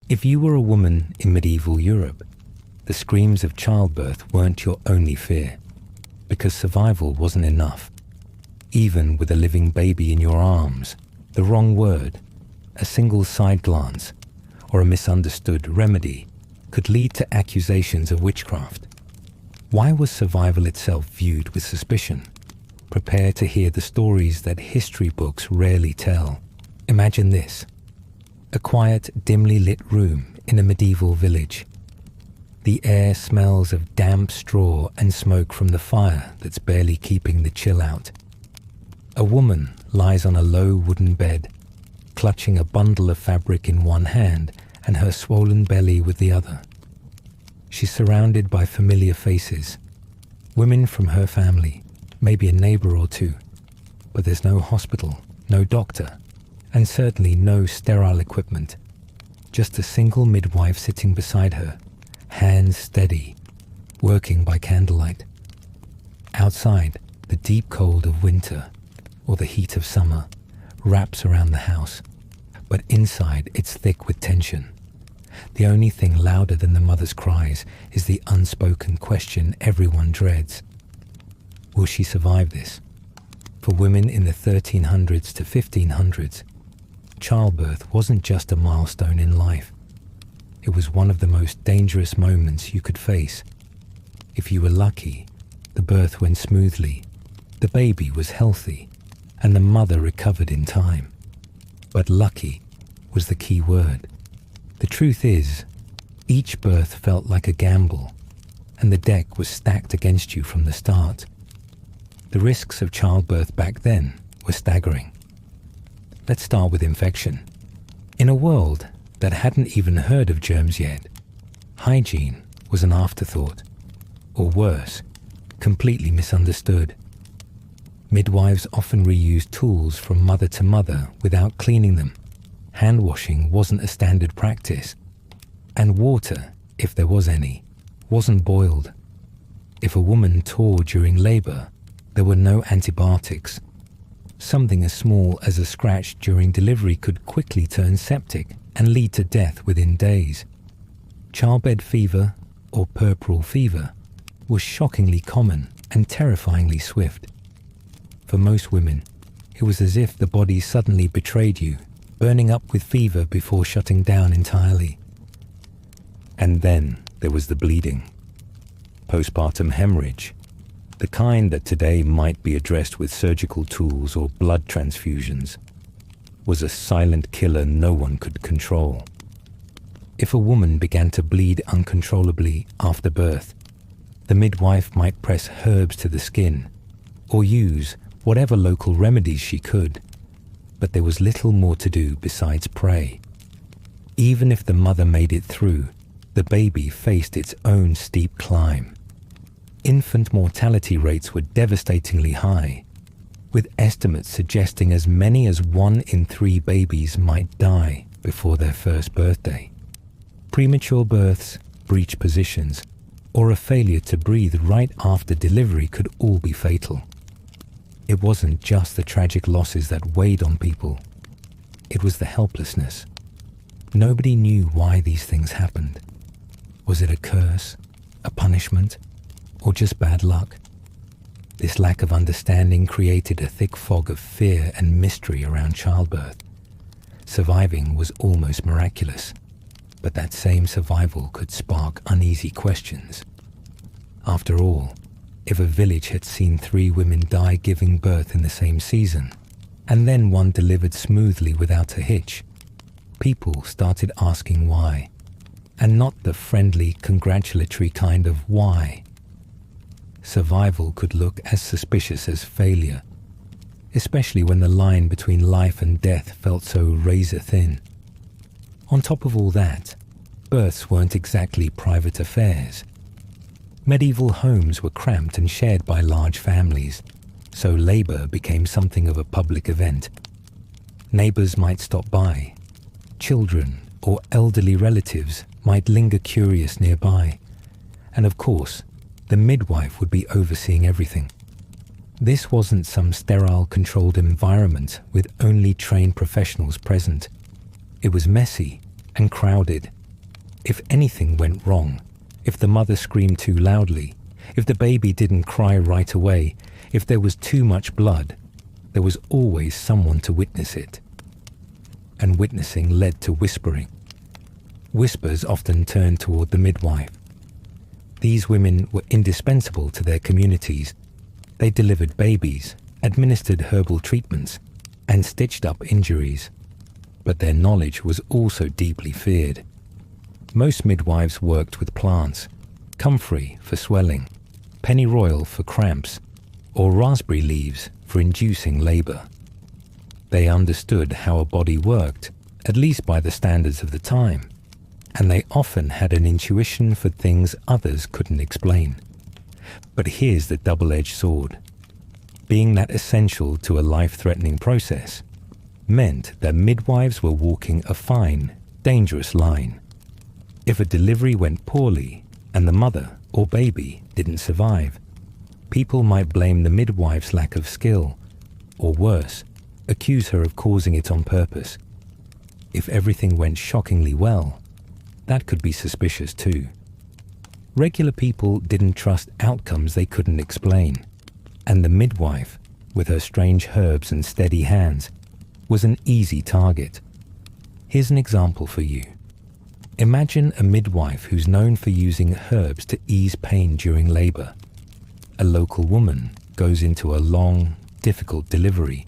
If you were a woman in medieval Europe, the screams of childbirth weren't your only fear, because survival wasn't enough. Even with a living baby in your arms, the wrong word, a single side glance, or a misunderstood remedy could lead to accusations of witchcraft. Why was survival itself viewed with suspicion? Prepare to hear the stories that history books rarely tell. Imagine this: a quiet, dimly lit room in a medieval village. The air smells of damp straw and smoke from the fire that's barely keeping the chill out. A woman lies on a low wooden bed, clutching a bundle of fabric in one hand and her swollen belly with the other. She's surrounded by familiar faces, women from her family, maybe a neighbor or two, but there's no hospital, no doctor, and certainly no sterile equipment. Just a single midwife sitting beside her, hands steady, working by candlelight. Outside, the deep cold of winter, or the heat of summer, wraps around the house, but inside it's thick with tension. The only thing louder than the mother's cries is the unspoken question everyone dreads. Will she survive this? For women in the 1300s to 1500s, childbirth wasn't just a milestone in life. It was one of the most dangerous moments you could face. If you were lucky, the birth went smoothly, the baby was healthy, and the mother recovered in time. But lucky was the key word. The truth is, each birth felt like a gamble, and the deck was stacked against you from the start. The risks of childbirth back then were staggering. Let's start with infection. In a world that hadn't even heard of germs yet, hygiene was an afterthought, or worse, completely misunderstood. Midwives often reused tools from mother to mother without cleaning them. Hand washing wasn't a standard practice, and water, if there was any, wasn't boiled. If a woman tore during labor, there were no antibiotics. Something as small as a scratch during delivery could quickly turn septic and lead to death within days. Childbed fever, or puerperal fever, was shockingly common and terrifyingly swift. For most women, it was as if the body suddenly betrayed you, burning up with fever before shutting down entirely. And then there was the bleeding. Postpartum hemorrhage, the kind that today might be addressed with surgical tools or blood transfusions, was a silent killer no one could control. If a woman began to bleed uncontrollably after birth, the midwife might press herbs to the skin or use whatever local remedies she could, but there was little more to do besides pray. Even if the mother made it through, the baby faced its own steep climb. Infant mortality rates were devastatingly high, with estimates suggesting as many as 1 in 3 babies might die before their first birthday. Premature births, breech positions, or a failure to breathe right after delivery could all be fatal. It wasn't just the tragic losses that weighed on people. It was the helplessness. Nobody knew why these things happened. Was it a curse, a punishment, or just bad luck? This lack of understanding created a thick fog of fear and mystery around childbirth. Surviving was almost miraculous, but that same survival could spark uneasy questions. After all, if a village had seen 3 women die giving birth in the same season, and then one delivered smoothly without a hitch, people started asking why, and not the friendly, congratulatory kind of why. Survival could look as suspicious as failure, especially when the line between life and death felt so razor thin. On top of all that, births weren't exactly private affairs. Medieval homes were cramped and shared by large families, so labor became something of a public event. Neighbors might stop by. Children or elderly relatives might linger curious nearby. And of course, the midwife would be overseeing everything. This wasn't some sterile, controlled environment with only trained professionals present. It was messy and crowded If anything went wrong, if the mother screamed too loudly, if the baby didn't cry right away, if there was too much blood, there was always someone to witness it. And witnessing led to whispering. Whispers often turned toward the midwife. These women were indispensable to their communities. They delivered babies, administered herbal treatments, and stitched up injuries. But their knowledge was also deeply feared. Most midwives worked with plants, comfrey for swelling, pennyroyal for cramps, or raspberry leaves for inducing labor. They understood how a body worked, at least by the standards of the time, and they often had an intuition for things others couldn't explain. But here's the double-edged sword. Being that essential to a life-threatening process meant that midwives were walking a fine, dangerous line. If a delivery went poorly and the mother or baby didn't survive, people might blame the midwife's lack of skill, or worse, accuse her of causing it on purpose. If everything went shockingly well, that could be suspicious too. Regular people didn't trust outcomes they couldn't explain, and the midwife, with her strange herbs and steady hands, was an easy target. Here's an example for you. Imagine a midwife who's known for using herbs to ease pain during labor. A local woman goes into a long, difficult delivery,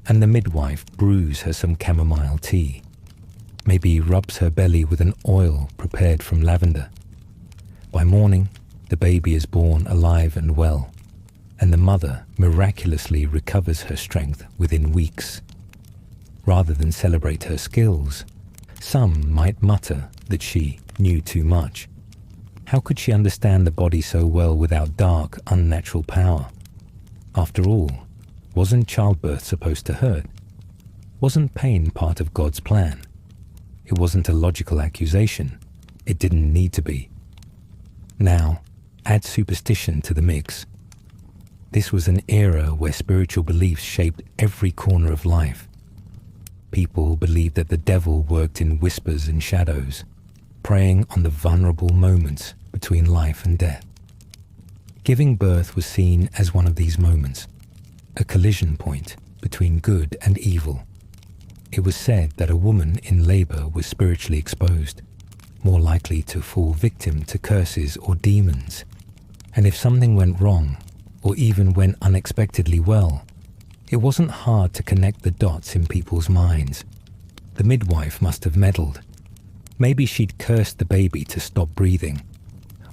and the midwife brews her some chamomile tea. Maybe rubs her belly with an oil prepared from lavender. By morning, the baby is born alive and well, and the mother miraculously recovers her strength within weeks. Rather than celebrate her skills, some might mutter that she knew too much. How could she understand the body so well without dark, unnatural power? After all, wasn't childbirth supposed to hurt? Wasn't pain part of God's plan? It wasn't a logical accusation. It didn't need to be. Now, add superstition to the mix. This was an era where spiritual beliefs shaped every corner of life. People believed that the devil worked in whispers and shadows, preying on the vulnerable moments between life and death. Giving birth was seen as one of these moments, a collision point between good and evil. It was said that a woman in labor was spiritually exposed, more likely to fall victim to curses or demons. And if something went wrong, or even went unexpectedly well, it wasn't hard to connect the dots in people's minds. The midwife must have meddled. Maybe she'd cursed the baby to stop breathing,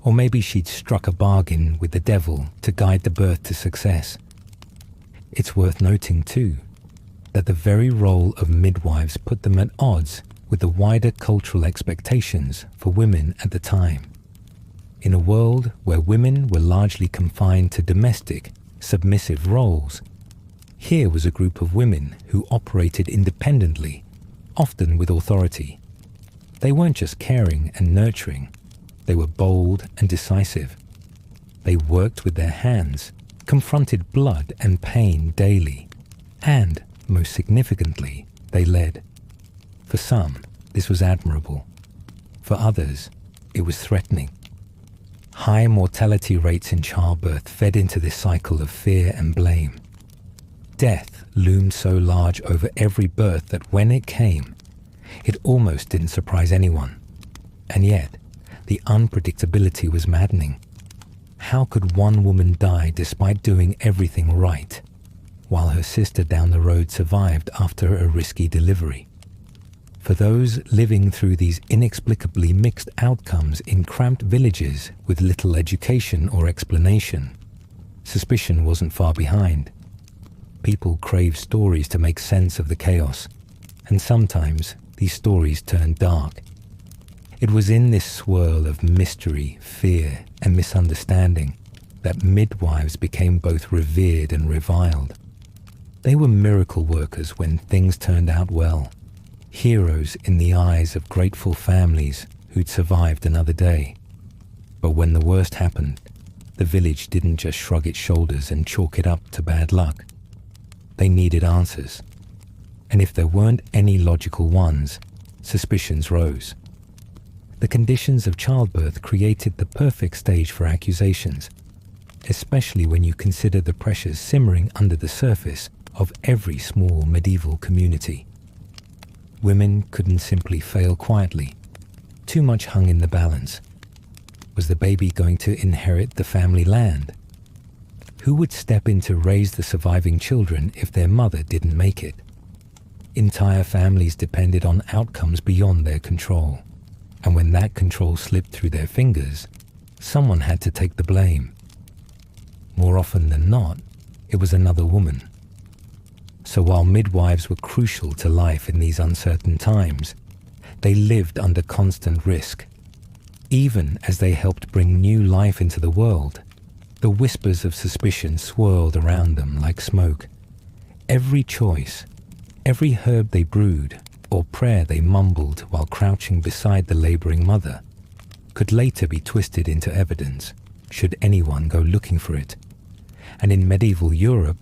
or maybe she'd struck a bargain with the devil to guide the birth to success. It's worth noting, too, that the very role of midwives put them at odds with the wider cultural expectations for women at the time. In a world where women were largely confined to domestic, submissive roles, here was a group of women who operated independently, often with authority. They weren't just caring and nurturing, they were bold and decisive. They worked with their hands, confronted blood and pain daily, and, most significantly, they led. For some, this was admirable. For others, it was threatening. High mortality rates in childbirth fed into this cycle of fear and blame. Death loomed so large over every birth that when it came, it almost didn't surprise anyone. And yet, the unpredictability was maddening. How could one woman die despite doing everything right, while her sister down the road survived after a risky delivery? For those living through these inexplicably mixed outcomes in cramped villages with little education or explanation, suspicion wasn't far behind. People crave stories to make sense of the chaos, and sometimes these stories turn dark. It was in this swirl of mystery, fear, and misunderstanding that midwives became both revered and reviled. They were miracle workers when things turned out well, heroes in the eyes of grateful families who'd survived another day. But when the worst happened, the village didn't just shrug its shoulders and chalk it up to bad luck. They needed answers. And if there weren't any logical ones, suspicions rose. The conditions of childbirth created the perfect stage for accusations, especially when you consider the pressures simmering under the surface of every small medieval community. Women couldn't simply fail quietly. Too much hung in the balance. Was the baby going to inherit the family land? Who would step in to raise the surviving children if their mother didn't make it? Entire families depended on outcomes beyond their control. And when that control slipped through their fingers, someone had to take the blame. More often than not, it was another woman. So while midwives were crucial to life in these uncertain times, they lived under constant risk. Even as they helped bring new life into the world, the whispers of suspicion swirled around them like smoke. Every choice, every herb they brewed, or prayer they mumbled while crouching beside the laboring mother, could later be twisted into evidence, should anyone go looking for it. And in medieval Europe,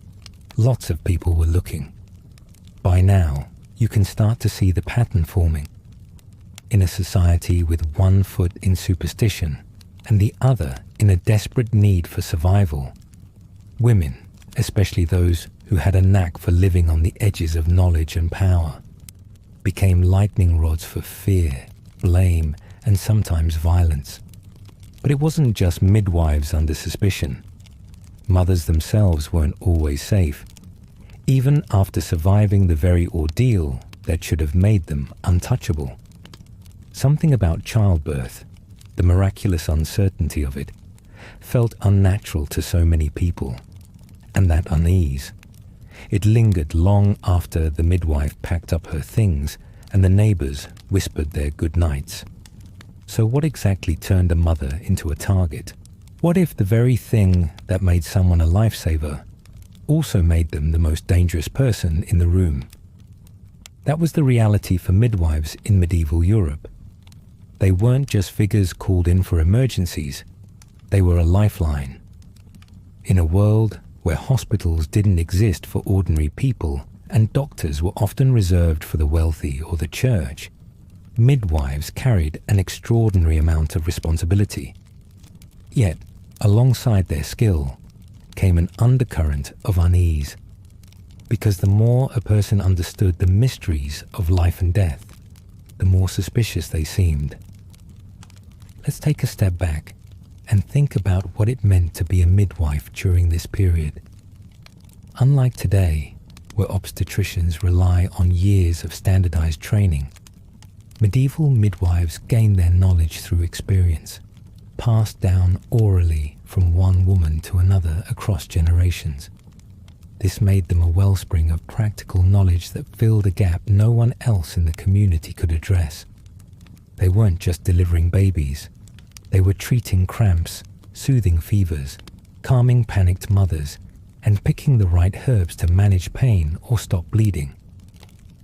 lots of people were looking. By now, you can start to see the pattern forming. In a society with one foot in superstition and the other in a desperate need for survival, women, especially those who had a knack for living on the edges of knowledge and power, became lightning rods for fear, blame, and sometimes violence. But it wasn't just midwives under suspicion. Mothers themselves weren't always safe, even after surviving the very ordeal that should have made them untouchable. Something about childbirth, the miraculous uncertainty of it, felt unnatural to so many people, and that unease, it lingered long after the midwife packed up her things and the neighbors whispered their good nights. So what exactly turned a mother into a target? What if the very thing that made someone a lifesaver also made them the most dangerous person in the room? That was the reality for midwives in medieval Europe. They weren't just figures called in for emergencies, they were a lifeline. In a world where hospitals didn't exist for ordinary people and doctors were often reserved for the wealthy or the church, midwives carried an extraordinary amount of responsibility. Yet, alongside their skill, came an undercurrent of unease. Because the more a person understood the mysteries of life and death, the more suspicious they seemed. Let's take a step back and think about what it meant to be a midwife during this period. Unlike today, where obstetricians rely on years of standardized training, medieval midwives gained their knowledge through experience, passed down orally from one woman to another across generations. This made them a wellspring of practical knowledge that filled a gap no one else in the community could address. They weren't just delivering babies. They were treating cramps, soothing fevers, calming panicked mothers, and picking the right herbs to manage pain or stop bleeding.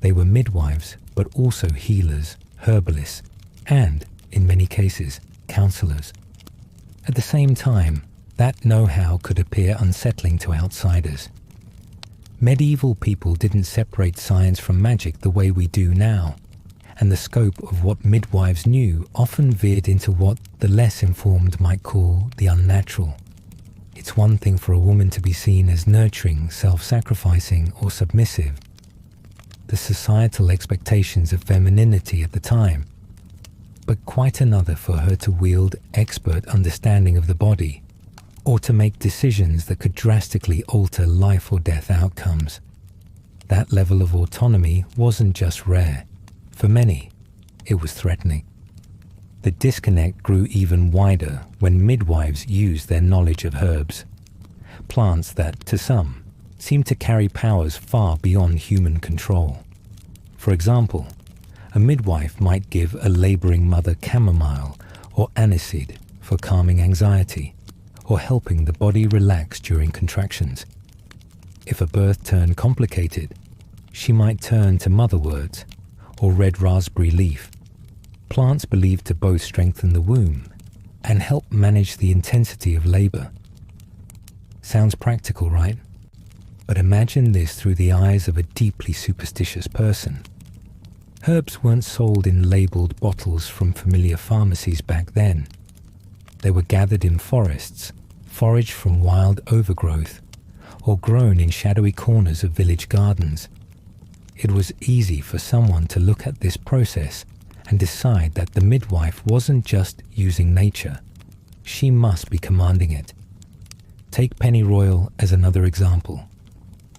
They were midwives, but also healers, herbalists, and, in many cases, counselors. At the same time, that know-how could appear unsettling to outsiders. Medieval people didn't separate science from magic the way we do now, and the scope of what midwives knew often veered into what the less informed might call the unnatural. It's one thing for a woman to be seen as nurturing, self-sacrificing, or submissive. The societal expectations of femininity at the time, but quite another for her to wield expert understanding of the body, or to make decisions that could drastically alter life or death outcomes. That level of autonomy wasn't just rare. For many, it was threatening. The disconnect grew even wider when midwives used their knowledge of herbs, plants that, to some, seemed to carry powers far beyond human control. For example, a midwife might give a laboring mother chamomile or aniseed for calming anxiety, or helping the body relax during contractions. If a birth turned complicated, she might turn to motherwords or red raspberry leaf, plants believed to both strengthen the womb and help manage the intensity of labor. Sounds practical, right? But imagine this through the eyes of a deeply superstitious person. Herbs weren't sold in labelled bottles from familiar pharmacies back then. They were gathered in forests, foraged from wild overgrowth, or grown in shadowy corners of village gardens. It was easy for someone to look at this process and decide that the midwife wasn't just using nature. She must be commanding it. Take pennyroyal as another example.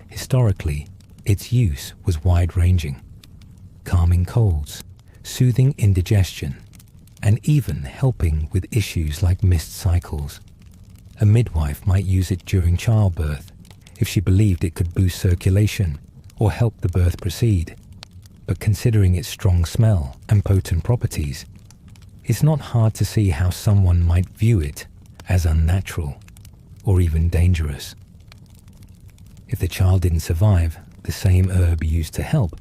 Historically, its use was wide-ranging, calming colds, soothing indigestion, and even helping with issues like missed cycles. A midwife might use it during childbirth if she believed it could boost circulation or help the birth proceed. But considering its strong smell and potent properties, it's not hard to see how someone might view it as unnatural or even dangerous. If the child didn't survive, the same herb used to help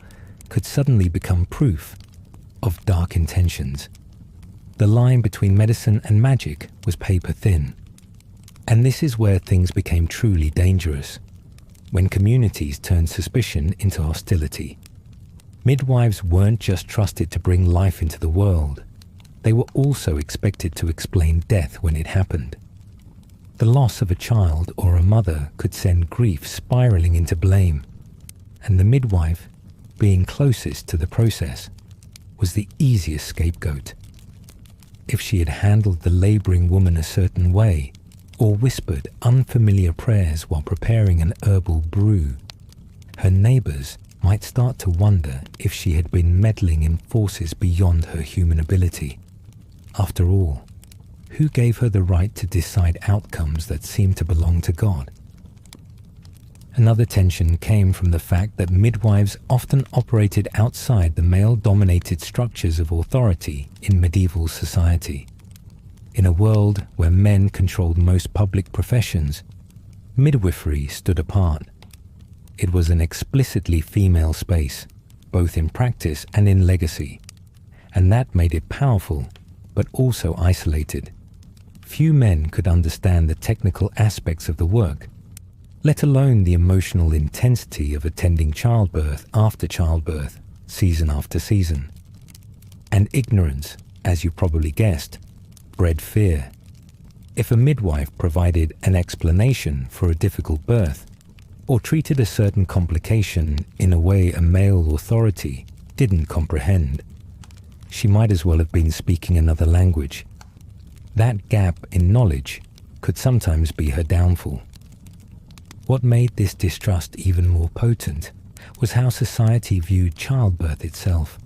could suddenly become proof of dark intentions. The line between medicine and magic was paper thin. And this is where things became truly dangerous, when communities turned suspicion into hostility. Midwives weren't just trusted to bring life into the world. They were also expected to explain death when it happened. The loss of a child or a mother could send grief spiraling into blame, and the midwife, being closest to the process, was the easiest scapegoat. If she had handled the laboring woman a certain way, or whispered unfamiliar prayers while preparing an herbal brew, her neighbors might start to wonder if she had been meddling in forces beyond her human ability. After all, who gave her the right to decide outcomes that seemed to belong to God? Another tension came from the fact that midwives often operated outside the male-dominated structures of authority in medieval society. In a world where men controlled most public professions, midwifery stood apart. It was an explicitly female space, both in practice and in legacy, and that made it powerful, but also isolated. Few men could understand the technical aspects of the work, let alone the emotional intensity of attending childbirth after childbirth, season after season. And ignorance, as you probably guessed, bred fear. If a midwife provided an explanation for a difficult birth, or treated a certain complication in a way a male authority didn't comprehend, she might as well have been speaking another language. That gap in knowledge could sometimes be her downfall. What made this distrust even more potent was how society viewed childbirth itself,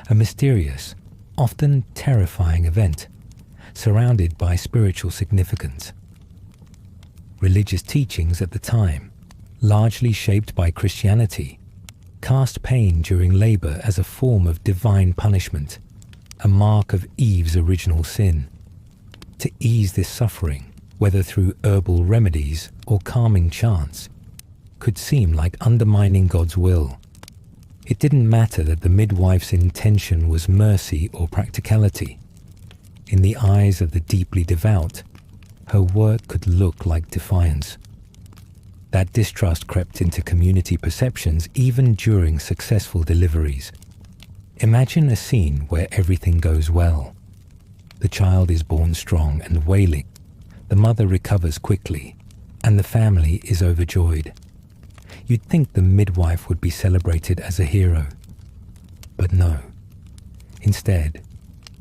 a mysterious, often terrifying event, surrounded by spiritual significance. Religious teachings at the time, largely shaped by Christianity, cast pain during labor as a form of divine punishment, a mark of Eve's original sin. To ease this suffering, whether through herbal remedies or calming chants, could seem like undermining God's will. It didn't matter that the midwife's intention was mercy or practicality. In the eyes of the deeply devout, her work could look like defiance. That distrust crept into community perceptions even during successful deliveries. Imagine a scene where everything goes well. The child is born strong and wailing. The mother recovers quickly, and the family is overjoyed. You'd think the midwife would be celebrated as a hero. But no. Instead,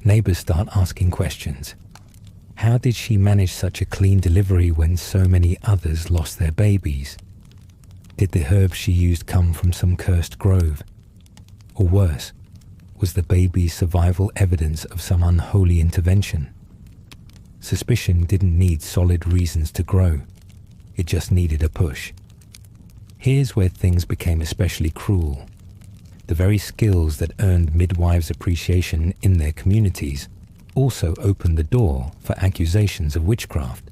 neighbors start asking questions. How did she manage such a clean delivery when so many others lost their babies? Did the herbs she used come from some cursed grove? Or worse, was the baby's survival evidence of some unholy intervention? Suspicion didn't need solid reasons to grow. It just needed a push. Here's where things became especially cruel. The very skills that earned midwives appreciation in their communities also opened the door for accusations of witchcraft.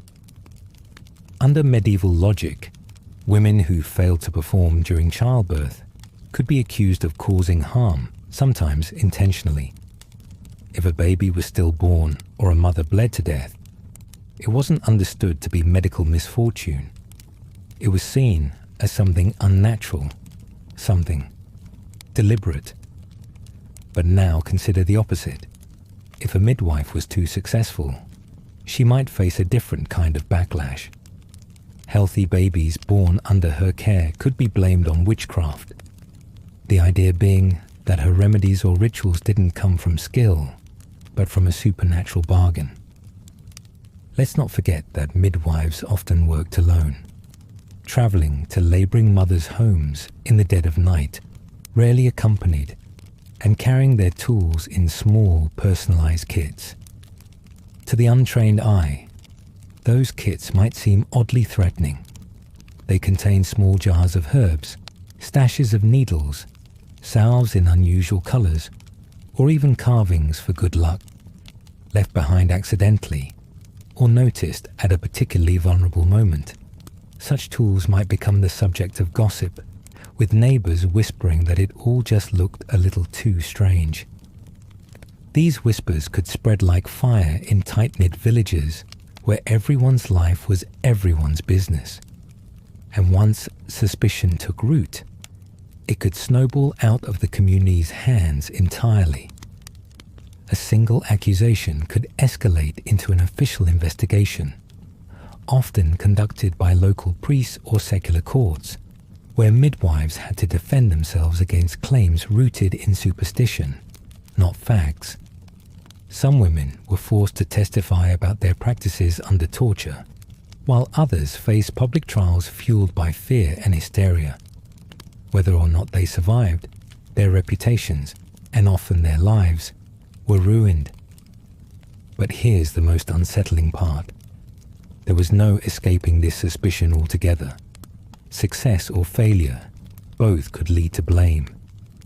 Under medieval logic, women who failed to perform during childbirth could be accused of causing harm, sometimes intentionally. If a baby was stillborn or a mother bled to death, it wasn't understood to be medical misfortune. It was seen as something unnatural, something deliberate. But now consider the opposite. If a midwife was too successful, she might face a different kind of backlash. Healthy babies born under her care could be blamed on witchcraft. The idea being that her remedies or rituals didn't come from skill, but from a supernatural bargain. Let's not forget that midwives often worked alone, traveling to laboring mothers' homes in the dead of night, rarely accompanied, and carrying their tools in small, personalized kits. To the untrained eye, those kits might seem oddly threatening. They contain small jars of herbs, stashes of needles, salves in unusual colors, or even carvings for good luck, left behind accidentally or noticed at a particularly vulnerable moment. Such tools might become the subject of gossip, with neighbors whispering that it all just looked a little too strange. These whispers could spread like fire in tight-knit villages where everyone's life was everyone's business. And once suspicion took root, it could snowball out of the community's hands entirely. A single accusation could escalate into an official investigation, often conducted by local priests or secular courts, where midwives had to defend themselves against claims rooted in superstition, not facts. Some women were forced to testify about their practices under torture, while others faced public trials fueled by fear and hysteria. Whether or not they survived, their reputations, and often their lives, were ruined. But here's the most unsettling part. There was no escaping this suspicion altogether. Success or failure, both could lead to blame.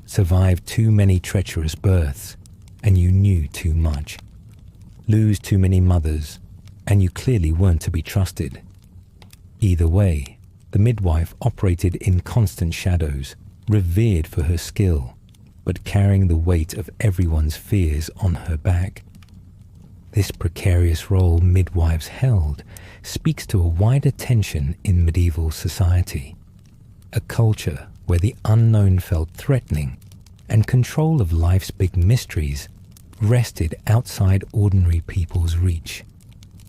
Survive too many treacherous births, and you knew too much. Lose too many mothers, and you clearly weren't to be trusted. Either way, the midwife operated in constant shadows, revered for her skill, but carrying the weight of everyone's fears on her back. This precarious role midwives held speaks to a wider tension in medieval society, a culture where the unknown felt threatening and control of life's big mysteries rested outside ordinary people's reach.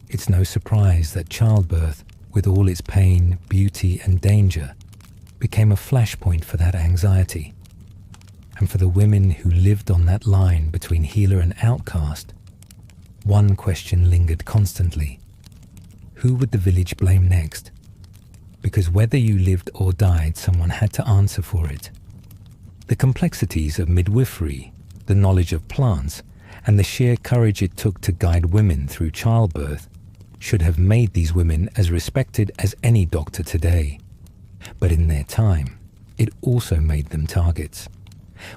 It's no surprise that childbirth, with all its pain, beauty, and danger, became a flashpoint for that anxiety. And for the women who lived on that line between healer and outcast, one question lingered constantly. Who would the village blame next? Because whether you lived or died, someone had to answer for it. The complexities of midwifery, the knowledge of plants, and the sheer courage it took to guide women through childbirth should have made these women as respected as any doctor today. But in their time, it also made them targets.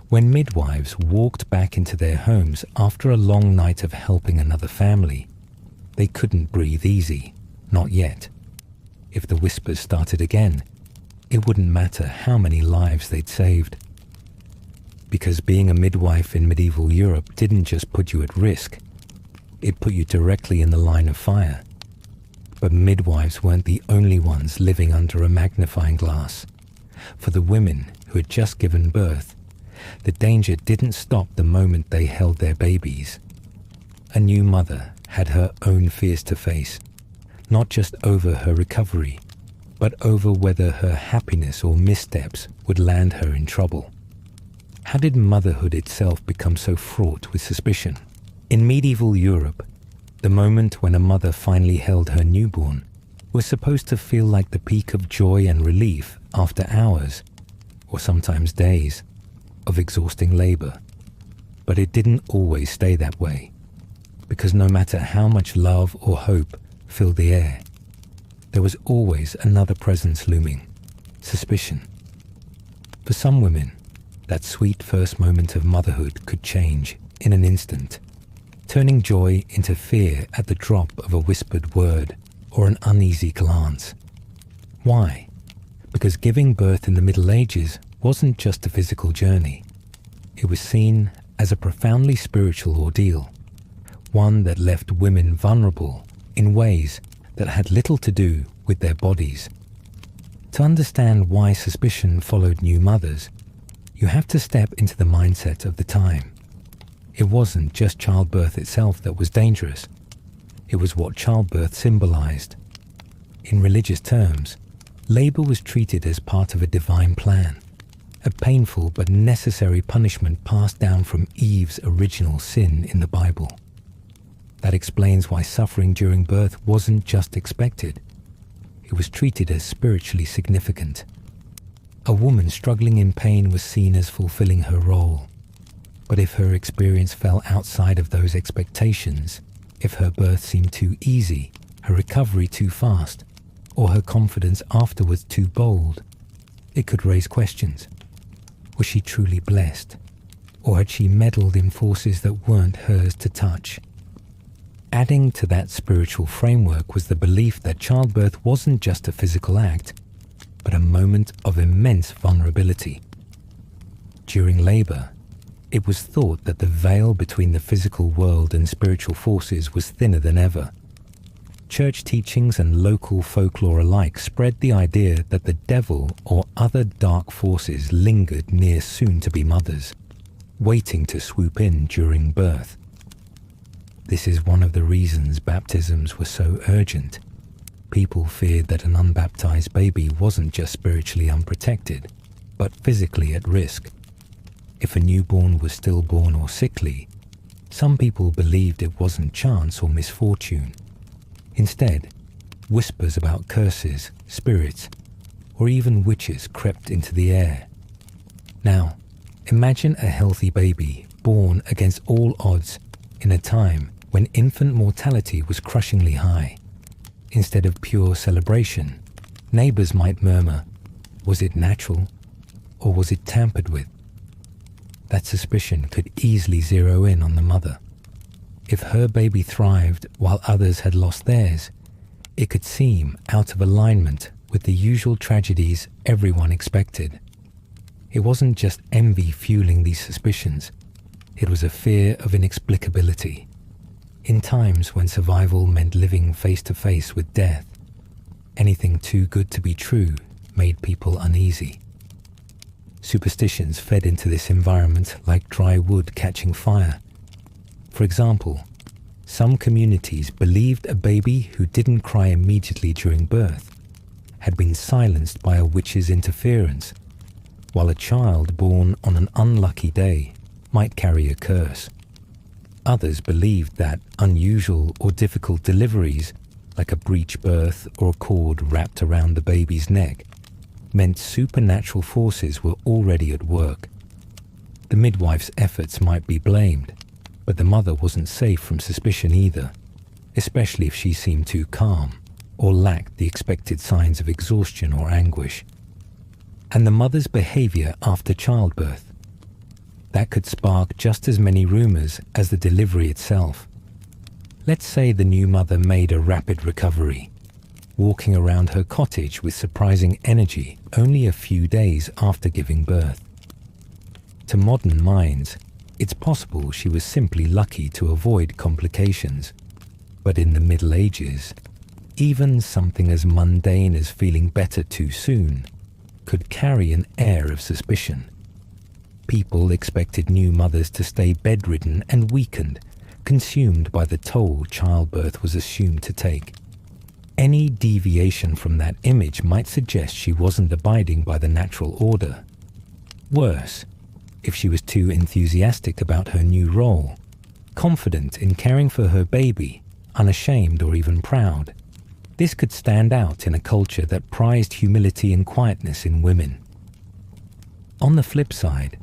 When midwives walked back into their homes after a long night of helping another family, they couldn't breathe easy, not yet. If the whispers started again, it wouldn't matter how many lives they'd saved. Because being a midwife in medieval Europe didn't just put you at risk, it put you directly in the line of fire. But midwives weren't the only ones living under a magnifying glass. For the women who had just given birth, the danger didn't stop the moment they held their babies. A new mother had her own fears to face, not just over her recovery, but over whether her happiness or missteps would land her in trouble. How did motherhood itself become so fraught with suspicion? In medieval Europe, the moment when a mother finally held her newborn was supposed to feel like the peak of joy and relief after hours, or sometimes days, of exhausting labor. But it didn't always stay that way, because no matter how much love or hope filled the air, there was always another presence looming: suspicion. For some women, that sweet first moment of motherhood could change in an instant, turning joy into fear at the drop of a whispered word or an uneasy glance. Why? Because giving birth in the Middle Ages wasn't just a physical journey. It was seen as a profoundly spiritual ordeal, one that left women vulnerable in ways that had little to do with their bodies. To understand why suspicion followed new mothers, you have to step into the mindset of the time. It wasn't just childbirth itself that was dangerous. It was what childbirth symbolized. In religious terms, labor was treated as part of a divine plan, a painful but necessary punishment passed down from Eve's original sin in the Bible. That explains why suffering during birth wasn't just expected. It was treated as spiritually significant. A woman struggling in pain was seen as fulfilling her role. But if her experience fell outside of those expectations, if her birth seemed too easy, her recovery too fast, or her confidence afterwards too bold, it could raise questions. Was she truly blessed? Or had she meddled in forces that weren't hers to touch? Adding to that spiritual framework was the belief that childbirth wasn't just a physical act, but a moment of immense vulnerability. During labor, it was thought that the veil between the physical world and spiritual forces was thinner than ever. Church teachings and local folklore alike spread the idea that the devil or other dark forces lingered near soon-to-be mothers, waiting to swoop in during birth. This is one of the reasons baptisms were so urgent. People feared that an unbaptized baby wasn't just spiritually unprotected, but physically at risk. If a newborn was stillborn or sickly, some people believed it wasn't chance or misfortune. Instead, whispers about curses, spirits, or even witches crept into the air. Now, imagine a healthy baby born against all odds in a time when infant mortality was crushingly high. Instead of pure celebration, neighbors might murmur, was it natural or was it tampered with? That suspicion could easily zero in on the mother. If her baby thrived while others had lost theirs, it could seem out of alignment with the usual tragedies everyone expected. It wasn't just envy fueling these suspicions. It was a fear of inexplicability. In times when survival meant living face to face with death, anything too good to be true made people uneasy. Superstitions fed into this environment like dry wood catching fire. For example, some communities believed a baby who didn't cry immediately during birth had been silenced by a witch's interference, while a child born on an unlucky day might carry a curse. Others believed that unusual or difficult deliveries, like a breech birth or a cord wrapped around the baby's neck, meant supernatural forces were already at work. The midwife's efforts might be blamed, but the mother wasn't safe from suspicion either, especially if she seemed too calm or lacked the expected signs of exhaustion or anguish. And the mother's behavior after childbirth. That could spark just as many rumors as the delivery itself. Let's say the new mother made a rapid recovery, walking around her cottage with surprising energy only a few days after giving birth. To modern minds, it's possible she was simply lucky to avoid complications. But in the Middle Ages, even something as mundane as feeling better too soon could carry an air of suspicion. People expected new mothers to stay bedridden and weakened, consumed by the toll childbirth was assumed to take. Any deviation from that image might suggest she wasn't abiding by the natural order. Worse, if she was too enthusiastic about her new role, confident in caring for her baby, unashamed or even proud, this could stand out in a culture that prized humility and quietness in women. On the flip side,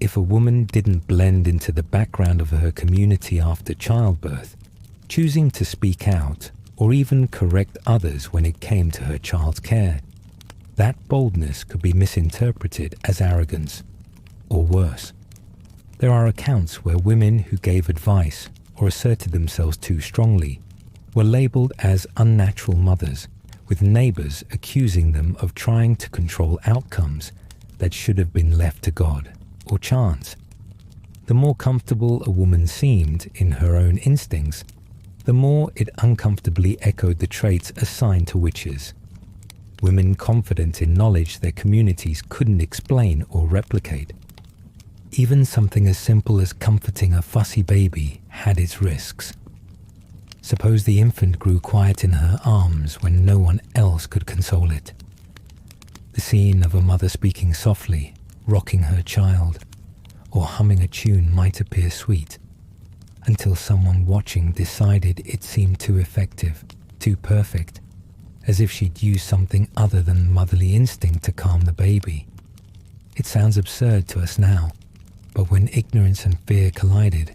if a woman didn't blend into the background of her community after childbirth, choosing to speak out or even correct others when it came to her child's care, that boldness could be misinterpreted as arrogance, or worse. There are accounts where women who gave advice or asserted themselves too strongly were labeled as unnatural mothers, with neighbors accusing them of trying to control outcomes that should have been left to God or chance. The more comfortable a woman seemed in her own instincts, the more it uncomfortably echoed the traits assigned to witches. Women confident in knowledge their communities couldn't explain or replicate. even something as simple as comforting a fussy baby had its risks. Suppose the infant grew quiet in her arms when no one else could console it. The scene of a mother speaking softly, rocking her child, or humming a tune might appear sweet, until someone watching decided it seemed too effective, too perfect, as if she'd used something other than motherly instinct to calm the baby. It sounds absurd to us now, but when ignorance and fear collided,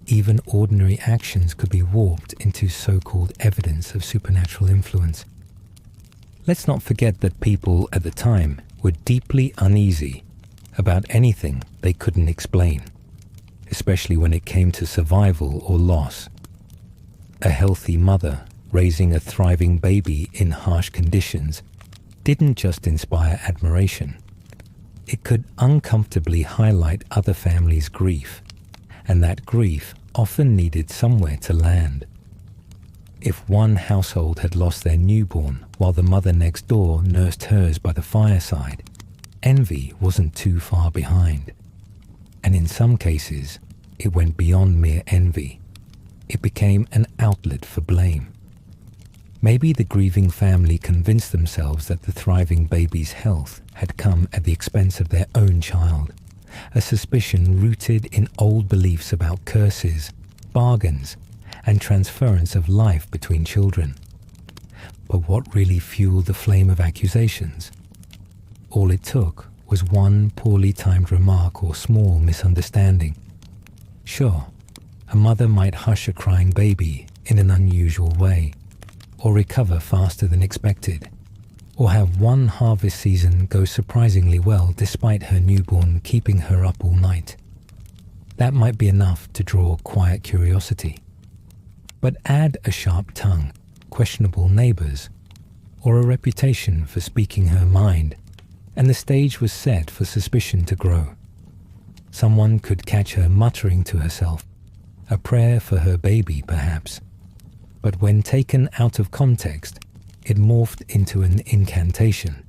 even ordinary actions could be warped into so-called evidence of supernatural influence. Let's not forget that people at the time were deeply uneasy about anything they couldn't explain, especially when it came to survival or loss. A healthy mother raising a thriving baby in harsh conditions didn't just inspire admiration. It could uncomfortably highlight other families' grief, and that grief often needed somewhere to land. If one household had lost their newborn while the mother next door nursed hers by the fireside, envy wasn't too far behind. And in some cases, it went beyond mere envy. It became an outlet for blame. Maybe the grieving family convinced themselves that the thriving baby's health had come at the expense of their own child, a suspicion rooted in old beliefs about curses, bargains, and transference of life between children. But what really fueled the flame of accusations? All it took was one poorly timed remark or small misunderstanding. Sure, a mother might hush a crying baby in an unusual way, or recover faster than expected, or have one harvest season go surprisingly well despite her newborn keeping her up all night. That might be enough to draw quiet curiosity. But add a sharp tongue, questionable neighbors, or a reputation for speaking her mind, and the stage was set for suspicion to grow. Someone could catch her muttering to herself, a prayer for her baby perhaps. But when taken out of context, it morphed into an incantation.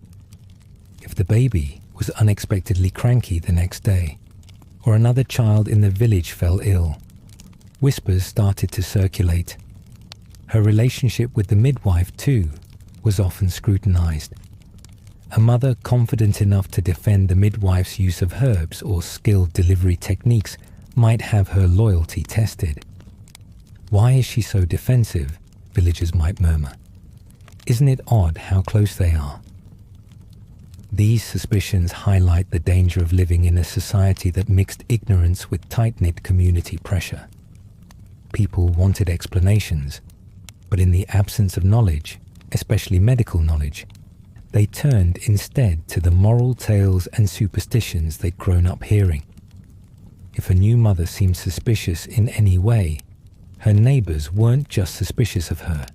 If the baby was unexpectedly cranky the next day, or another child in the village fell ill, whispers started to circulate. Her relationship with the midwife, too, was often scrutinized. A mother confident enough to defend the midwife's use of herbs or skilled delivery techniques might have her loyalty tested. Why is she so defensive? Villagers might murmur. Isn't it odd how close they are? These suspicions highlight the danger of living in a society that mixed ignorance with tight-knit community pressure. People wanted explanations, but in the absence of knowledge, especially medical knowledge, they turned instead to the moral tales and superstitions they'd grown up hearing. If a new mother seemed suspicious in any way, her neighbors weren't just suspicious of her.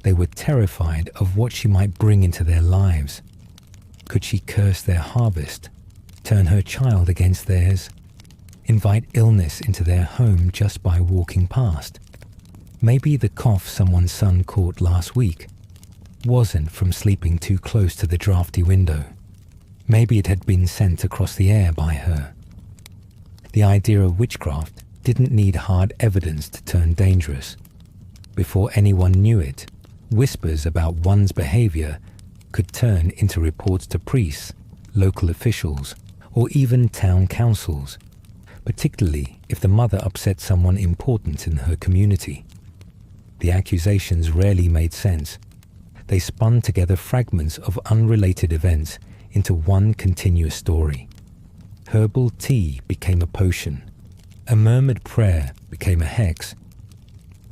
They were terrified of what she might bring into their lives. Could she curse their harvest, turn her child against theirs, invite illness into their home just by walking past? Maybe the cough someone's son caught last week wasn't from sleeping too close to the drafty window. Maybe it had been sent across the air by her. The idea of witchcraft didn't need hard evidence to turn dangerous. Before anyone knew it, whispers about one's behavior could turn into reports to priests, local officials, or even town councils, particularly if the mother upset someone important in her community. The accusations rarely made sense. They spun together fragments of unrelated events into one continuous story. Herbal tea became a potion. A murmured prayer became a hex.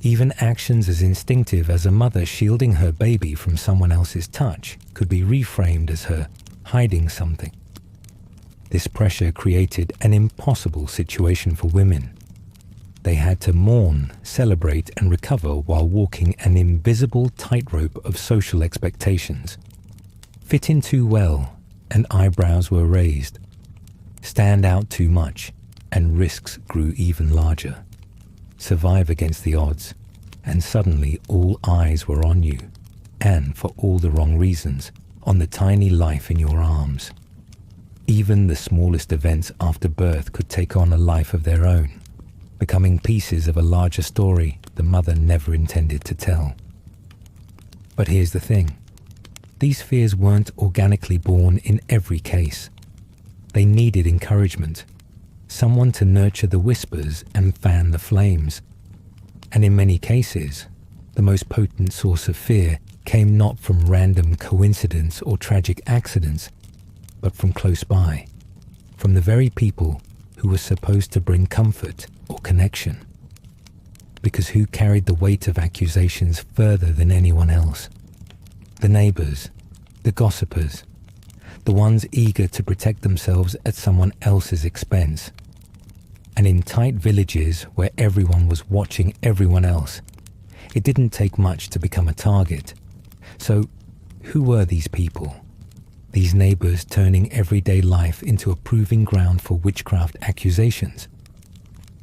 Even actions as instinctive as a mother shielding her baby from someone else's touch could be reframed as her hiding something. This pressure created an impossible situation for women. They had to mourn, celebrate, and recover while walking an invisible tightrope of social expectations. Fit in too well, and eyebrows were raised. Stand out too much, and risks grew even larger. Survive against the odds, and suddenly all eyes were on you, and for all the wrong reasons, on the tiny life in your arms. Even the smallest events after birth could take on a life of their own, becoming pieces of a larger story the mother never intended to tell. But here's the thing. These fears weren't organically born in every case. They needed encouragement, someone to nurture the whispers and fan the flames. And in many cases, the most potent source of fear came not from random coincidence or tragic accidents, but from close by, from the very people who were supposed to bring comfort or connection. Because who carried the weight of accusations further than anyone else? The neighbors, the gossipers, the ones eager to protect themselves at someone else's expense. And in tight villages where everyone was watching everyone else, it didn't take much to become a target. So, who were these people? These neighbors turning everyday life into a proving ground for witchcraft accusations?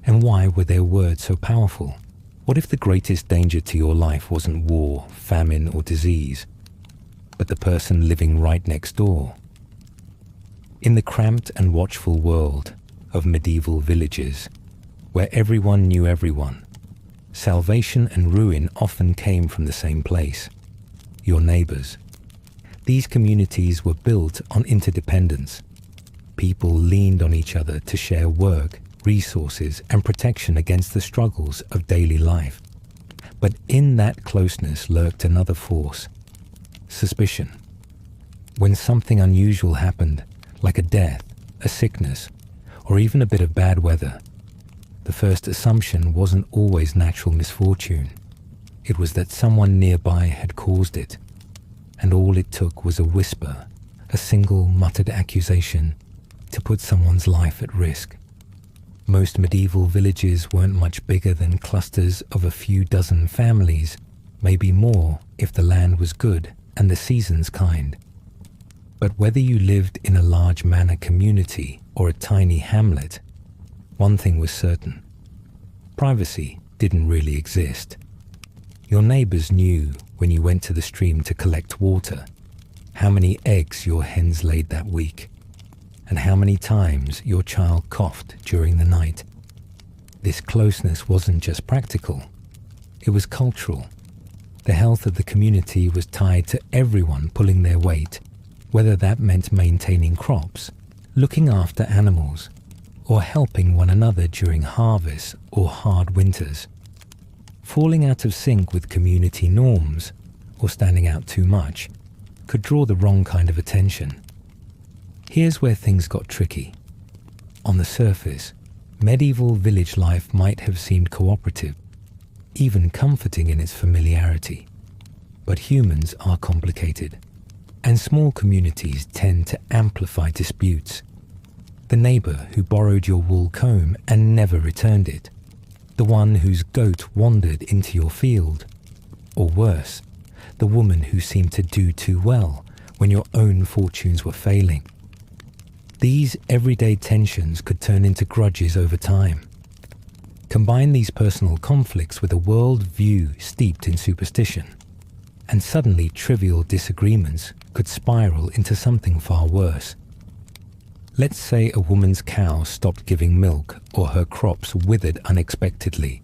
And why were their words so powerful? What if the greatest danger to your life wasn't war, famine, or disease, but the person living right next door? In the cramped and watchful world of medieval villages, where everyone knew everyone, salvation and ruin often came from the same place: your neighbors. These communities were built on interdependence. People leaned on each other to share work, resources, and protection against the struggles of daily life. But in that closeness lurked another force: suspicion. When something unusual happened, like a death, a sickness, or even a bit of bad weather, the first assumption wasn't always natural misfortune. It was that someone nearby had caused it, and all it took was a whisper, a single muttered accusation, to put someone's life at risk. Most medieval villages weren't much bigger than clusters of a few dozen families, maybe more if the land was good and the seasons kind. But whether you lived in a large manor community or a tiny hamlet, one thing was certain: privacy didn't really exist. Your neighbors knew when you went to the stream to collect water, how many eggs your hens laid that week, and how many times your child coughed during the night. This closeness wasn't just practical, it was cultural. The health of the community was tied to everyone pulling their weight, whether that meant maintaining crops, looking after animals, or helping one another during harvests or hard winters. Falling out of sync with community norms, or standing out too much, could draw the wrong kind of attention. Here's where things got tricky. On the surface, medieval village life might have seemed cooperative, even comforting in its familiarity. But humans are complicated, and small communities tend to amplify disputes. The neighbor who borrowed your wool comb and never returned it, the one whose goat wandered into your field, or worse, the woman who seemed to do too well when your own fortunes were failing. These everyday tensions could turn into grudges over time. Combine these personal conflicts with a world view steeped in superstition, and suddenly trivial disagreements could spiral into something far worse. Let's say a woman's cow stopped giving milk or her crops withered unexpectedly.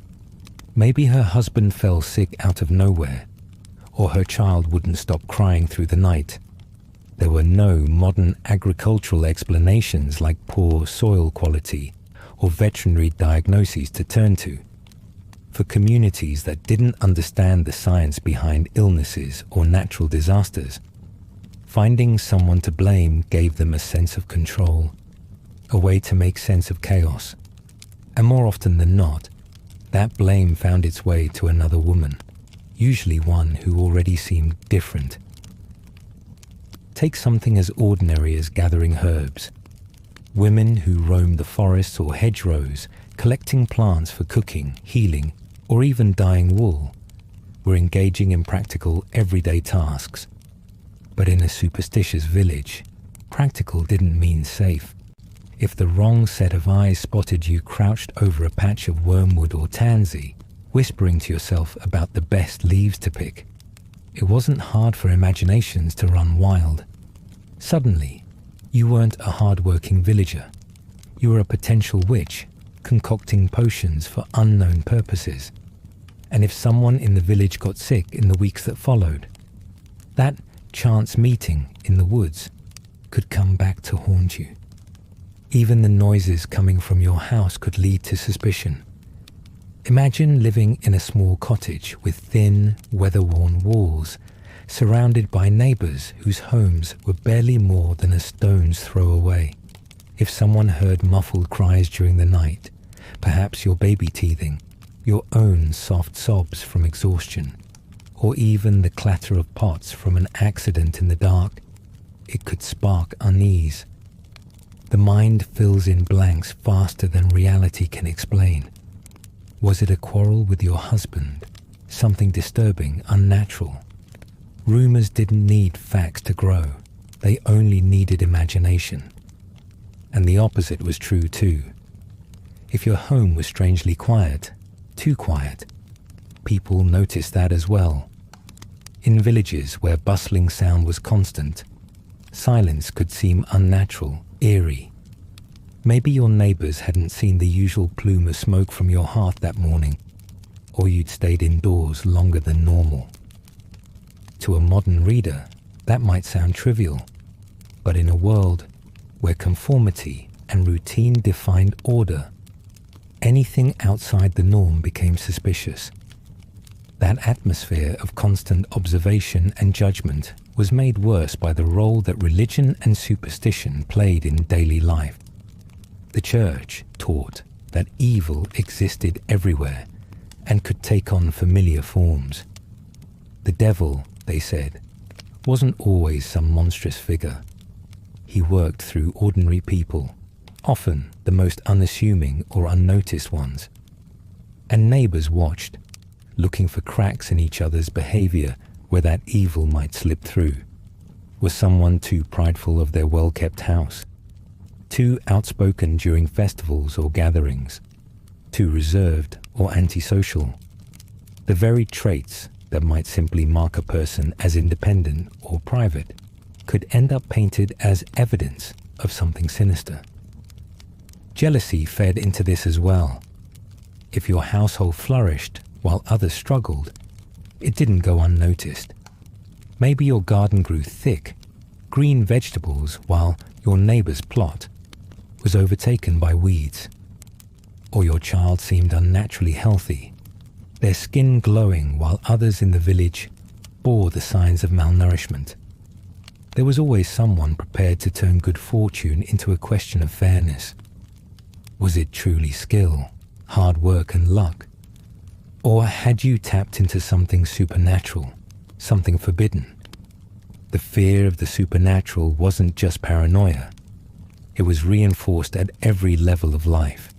Maybe her husband fell sick out of nowhere, or her child wouldn't stop crying through the night. There were no modern agricultural explanations like poor soil quality or veterinary diagnoses to turn to. For communities that didn't understand the science behind illnesses or natural disasters, finding someone to blame gave them a sense of control, a way to make sense of chaos. And more often than not, that blame found its way to another woman, usually one who already seemed different. Take something as ordinary as gathering herbs. Women who roamed the forests or hedgerows, collecting plants for cooking, healing, or even dyeing wool, were engaging in practical, everyday tasks. But in a superstitious village, practical didn't mean safe. If the wrong set of eyes spotted you crouched over a patch of wormwood or tansy, whispering to yourself about the best leaves to pick, it wasn't hard for imaginations to run wild. Suddenly, You weren't a hard-working villager. You were a potential witch, concocting potions for unknown purposes. And if someone in the village got sick in the weeks that followed, that chance meeting in the woods could come back to haunt you. Even the noises coming from your house could lead to suspicion. Imagine living in a small cottage with thin, weather-worn walls, surrounded by neighbors whose homes were barely more than a stone's throw away. If someone heard muffled cries during the night, perhaps your baby teething, your own soft sobs from exhaustion, or even the clatter of pots from an accident in the dark, it could spark unease. The mind fills in blanks faster than reality can explain. Was it a quarrel with your husband? Something disturbing, unnatural? Rumors didn't need facts to grow. They only needed imagination. And the opposite was true too. If your home was strangely quiet, too quiet, people noticed that as well. In villages where bustling sound was constant, silence could seem unnatural, eerie. Maybe your neighbors hadn't seen the usual plume of smoke from your hearth that morning, or you'd stayed indoors longer than normal. To a modern reader, that might sound trivial, but in a world where conformity and routine defined order, anything outside the norm became suspicious. That atmosphere of constant observation and judgment was made worse by the role that religion and superstition played in daily life. The church taught that evil existed everywhere and could take on familiar forms. The devil, they said, wasn't always some monstrous figure. He worked through ordinary people, often the most unassuming or unnoticed ones. And neighbors watched, looking for cracks in each other's behavior where that evil might slip through. Was someone too prideful of their well-kept house? Too outspoken during festivals or gatherings? Too reserved or antisocial? The very traits that might simply mark a person as independent or private could end up painted as evidence of something sinister. Jealousy fed into this as well. If your household flourished while others struggled, it didn't go unnoticed. Maybe your garden grew thick, green vegetables while your neighbor's plot was overtaken by weeds. Or your child seemed unnaturally healthy, their skin glowing while others in the village bore the signs of malnourishment. There was always someone prepared to turn good fortune into a question of fairness. Was it truly skill, hard work and luck? Or had you tapped into something supernatural, something forbidden? The fear of the supernatural wasn't just paranoia. It was reinforced at every level of life.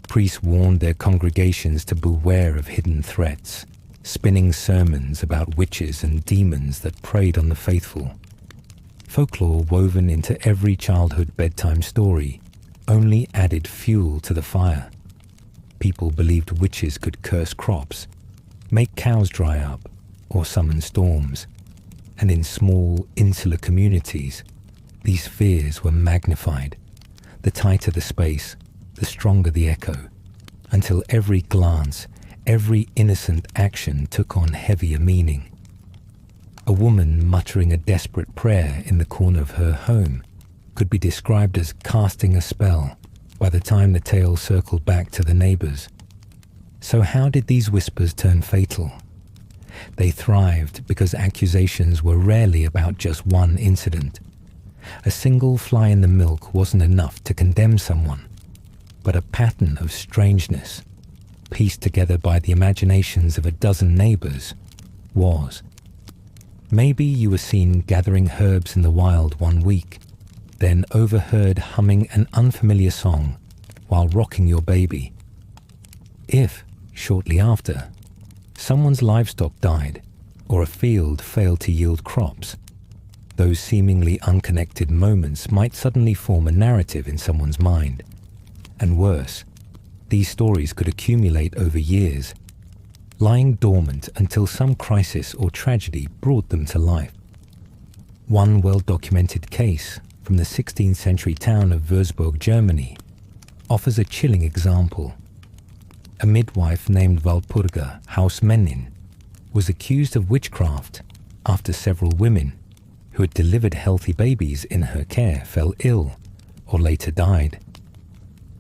Priests warned their congregations to beware of hidden threats, spinning sermons about witches and demons that preyed on the faithful. Folklore woven into every childhood bedtime story only added fuel to the fire. People believed witches could curse crops, make cows dry up, or summon storms. And in small, insular communities, these fears were magnified. The tighter the space, the stronger the echo, until every glance, every innocent action took on heavier meaning. A woman muttering a desperate prayer in the corner of her home could be described as casting a spell by the time the tale circled back to the neighbors. So how did these whispers turn fatal? They thrived because accusations were rarely about just one incident. A single fly in the milk wasn't enough to condemn someone, but a pattern of strangeness, pieced together by the imaginations of a dozen neighbors, was. Maybe you were seen gathering herbs in the wild one week, then overheard humming an unfamiliar song while rocking your baby. If, shortly after, someone's livestock died or a field failed to yield crops, those seemingly unconnected moments might suddenly form a narrative in someone's mind. And worse, these stories could accumulate over years, lying dormant until some crisis or tragedy brought them to life. One well-documented case from the 16th century town of Würzburg, Germany, offers a chilling example. A midwife named Walpurga Hausmännin was accused of witchcraft after several women who had delivered healthy babies in her care fell ill or later died.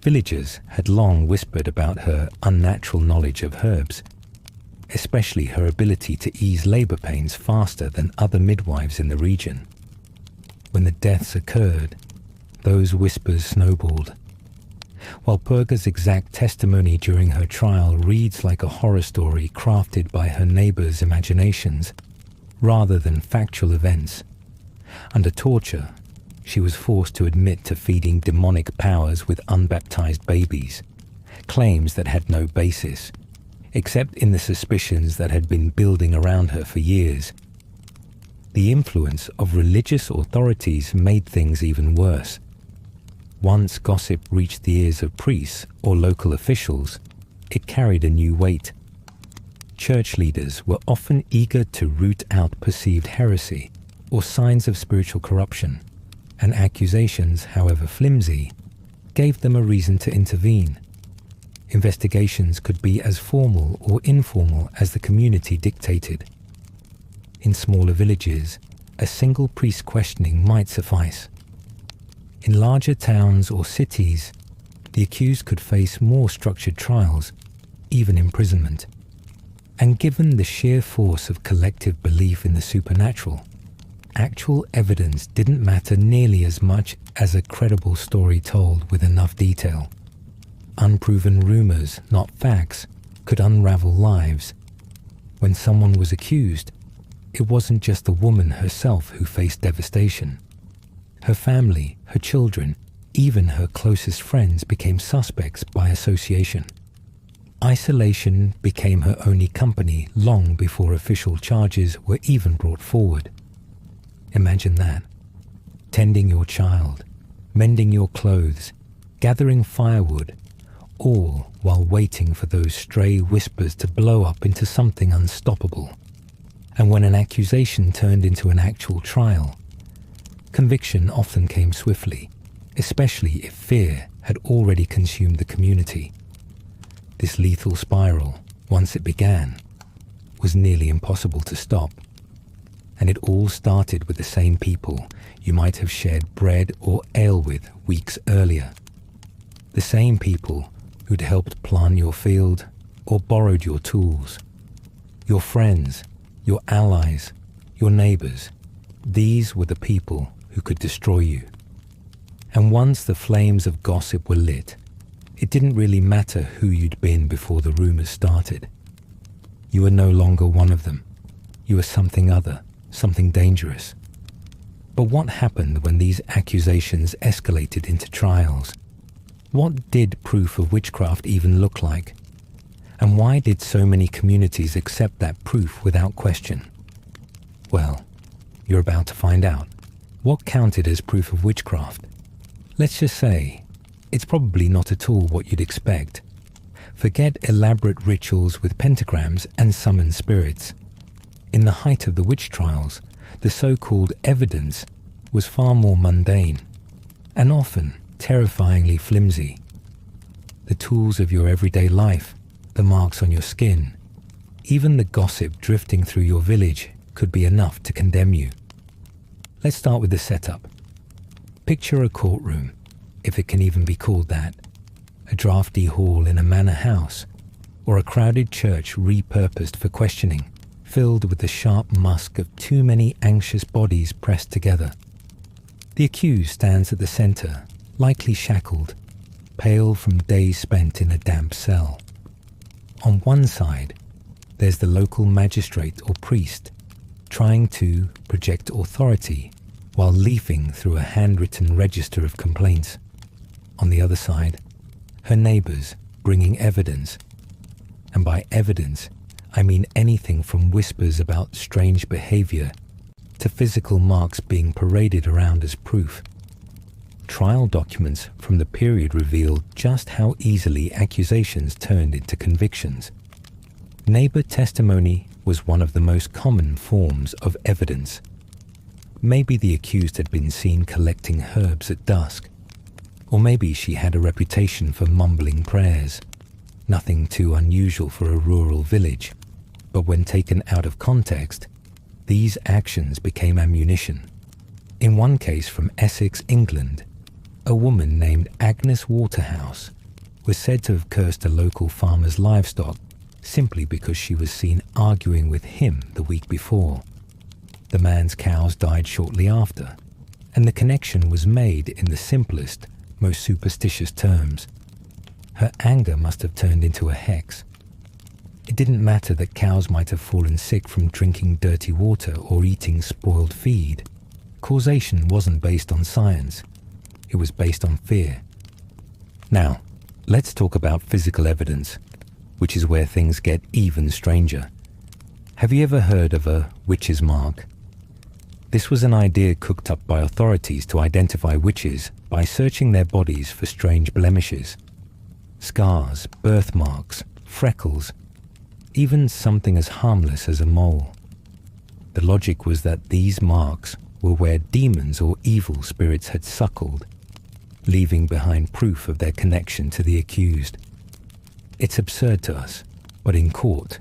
Villagers had long whispered about her unnatural knowledge of herbs, especially her ability to ease labor pains faster than other midwives in the region. When the deaths occurred, those whispers snowballed. Walpurga's exact testimony during her trial reads like a horror story crafted by her neighbors' imaginations, rather than factual events. Under torture, she was forced to admit to feeding demonic powers with unbaptized babies, claims that had no basis, except in the suspicions that had been building around her for years. The influence of religious authorities made things even worse. Once gossip reached the ears of priests or local officials, it carried a new weight. Church leaders were often eager to root out perceived heresy or signs of spiritual corruption, and accusations, however flimsy, gave them a reason to intervene. Investigations could be as formal or informal as the community dictated. In smaller villages, a single priest questioning might suffice. In larger towns or cities, the accused could face more structured trials, even imprisonment. And given the sheer force of collective belief in the supernatural, actual evidence didn't matter nearly as much as a credible story told with enough detail. Unproven rumors, not facts, could unravel lives. When someone was accused, it wasn't just the woman herself who faced devastation. Her family, her children, even her closest friends became suspects by association. Isolation became her only company long before official charges were even brought forward. Imagine that. Tending your child, mending your clothes, gathering firewood, all while waiting for those stray whispers to blow up into something unstoppable. And when an accusation turned into an actual trial, conviction often came swiftly, especially if fear had already consumed the community. This lethal spiral, once it began, was nearly impossible to stop. And it all started with the same people you might have shared bread or ale with weeks earlier. The same people who'd helped plant your field or borrowed your tools. Your friends, your allies, your neighbors, these were the people who could destroy you. And once the flames of gossip were lit, it didn't really matter who you'd been before the rumors started. You were no longer one of them. You were something other, something dangerous. But what happened when these accusations escalated into trials? What did proof of witchcraft even look like? And why did so many communities accept that proof without question? Well, you're about to find out. What counted as proof of witchcraft? Let's just say, it's probably not at all what you'd expect. Forget elaborate rituals with pentagrams and summoned spirits. In the height of the witch trials, the so-called evidence was far more mundane, and often terrifyingly flimsy. The tools of your everyday life, the marks on your skin, even the gossip drifting through your village could be enough to condemn you. Let's start with the setup. Picture a courtroom, if it can even be called that, a drafty hall in a manor house, or a crowded church repurposed for questioning, filled with the sharp musk of too many anxious bodies pressed together. The accused stands at the center, likely shackled, pale from days spent in a damp cell. On one side, there's the local magistrate or priest, trying to project authority while leafing through a handwritten register of complaints. On the other side, her neighbors bringing evidence. And by evidence, I mean anything from whispers about strange behavior to physical marks being paraded around as proof. Trial documents from the period revealed just how easily accusations turned into convictions. Neighbor testimony was one of the most common forms of evidence. Maybe the accused had been seen collecting herbs at dusk, or maybe she had a reputation for mumbling prayers. Nothing too unusual for a rural village, but when taken out of context, these actions became ammunition. In one case from Essex, England, a woman named Agnes Waterhouse was said to have cursed a local farmer's livestock simply because she was seen arguing with him the week before. The man's cows died shortly after, and the connection was made in the simplest, most superstitious terms. Her anger must have turned into a hex. It didn't matter that cows might have fallen sick from drinking dirty water or eating spoiled feed. Causation wasn't based on science. It was based on fear. Now, let's talk about physical evidence, which is where things get even stranger. Have you ever heard of a witch's mark? This was an idea cooked up by authorities to identify witches by searching their bodies for strange blemishes. Scars, birthmarks, freckles, even something as harmless as a mole. The logic was that these marks were where demons or evil spirits had suckled, leaving behind proof of their connection to the accused. It's absurd to us, but in court,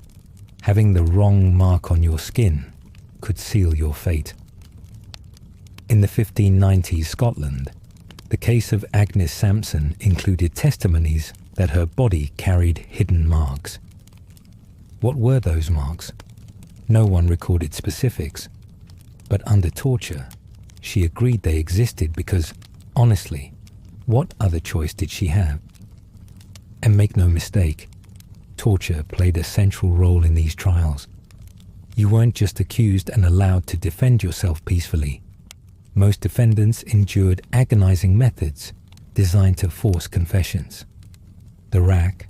having the wrong mark on your skin could seal your fate. In the 1590s Scotland, the case of Agnes Sampson included testimonies that her body carried hidden marks. What were those marks? No one recorded specifics, but under torture, she agreed they existed because, honestly, what other choice did she have? And make no mistake, torture played a central role in these trials. You weren't just accused and allowed to defend yourself peacefully. Most defendants endured agonizing methods designed to force confessions. The rack,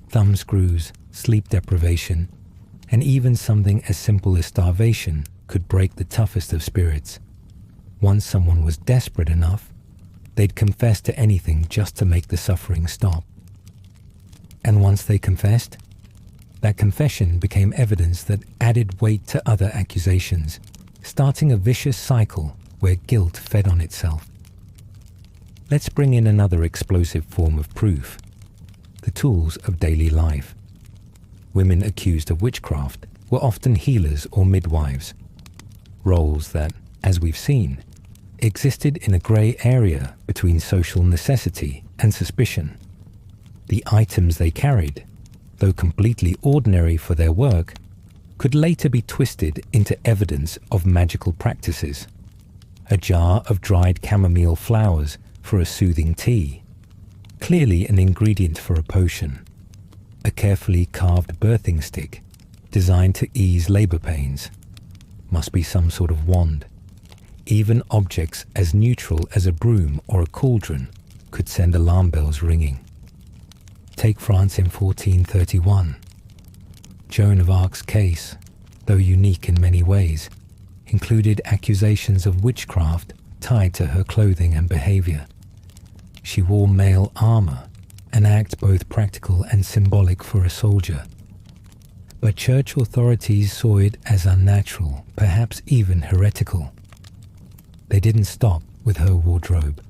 thumb screws, sleep deprivation, and even something as simple as starvation could break the toughest of spirits. Once someone was desperate enough, they'd confess to anything just to make the suffering stop. And once they confessed, that confession became evidence that added weight to other accusations, starting a vicious cycle where guilt fed on itself. Let's bring in another explosive form of proof: the tools of daily life. Women accused of witchcraft were often healers or midwives, roles that, as we've seen, existed in a grey area between social necessity and suspicion. The items they carried, though completely ordinary for their work, could later be twisted into evidence of magical practices. A jar of dried chamomile flowers for a soothing tea, clearly an ingredient for a potion. A carefully carved birthing stick, designed to ease labor pains, must be some sort of wand. Even objects as neutral as a broom or a cauldron could send alarm bells ringing. Take France in 1431. Joan of Arc's case, though unique in many ways, included accusations of witchcraft tied to her clothing and behavior. She wore male armor, an act both practical and symbolic for a soldier. But church authorities saw it as unnatural, perhaps even heretical. They didn't stop with her wardrobe.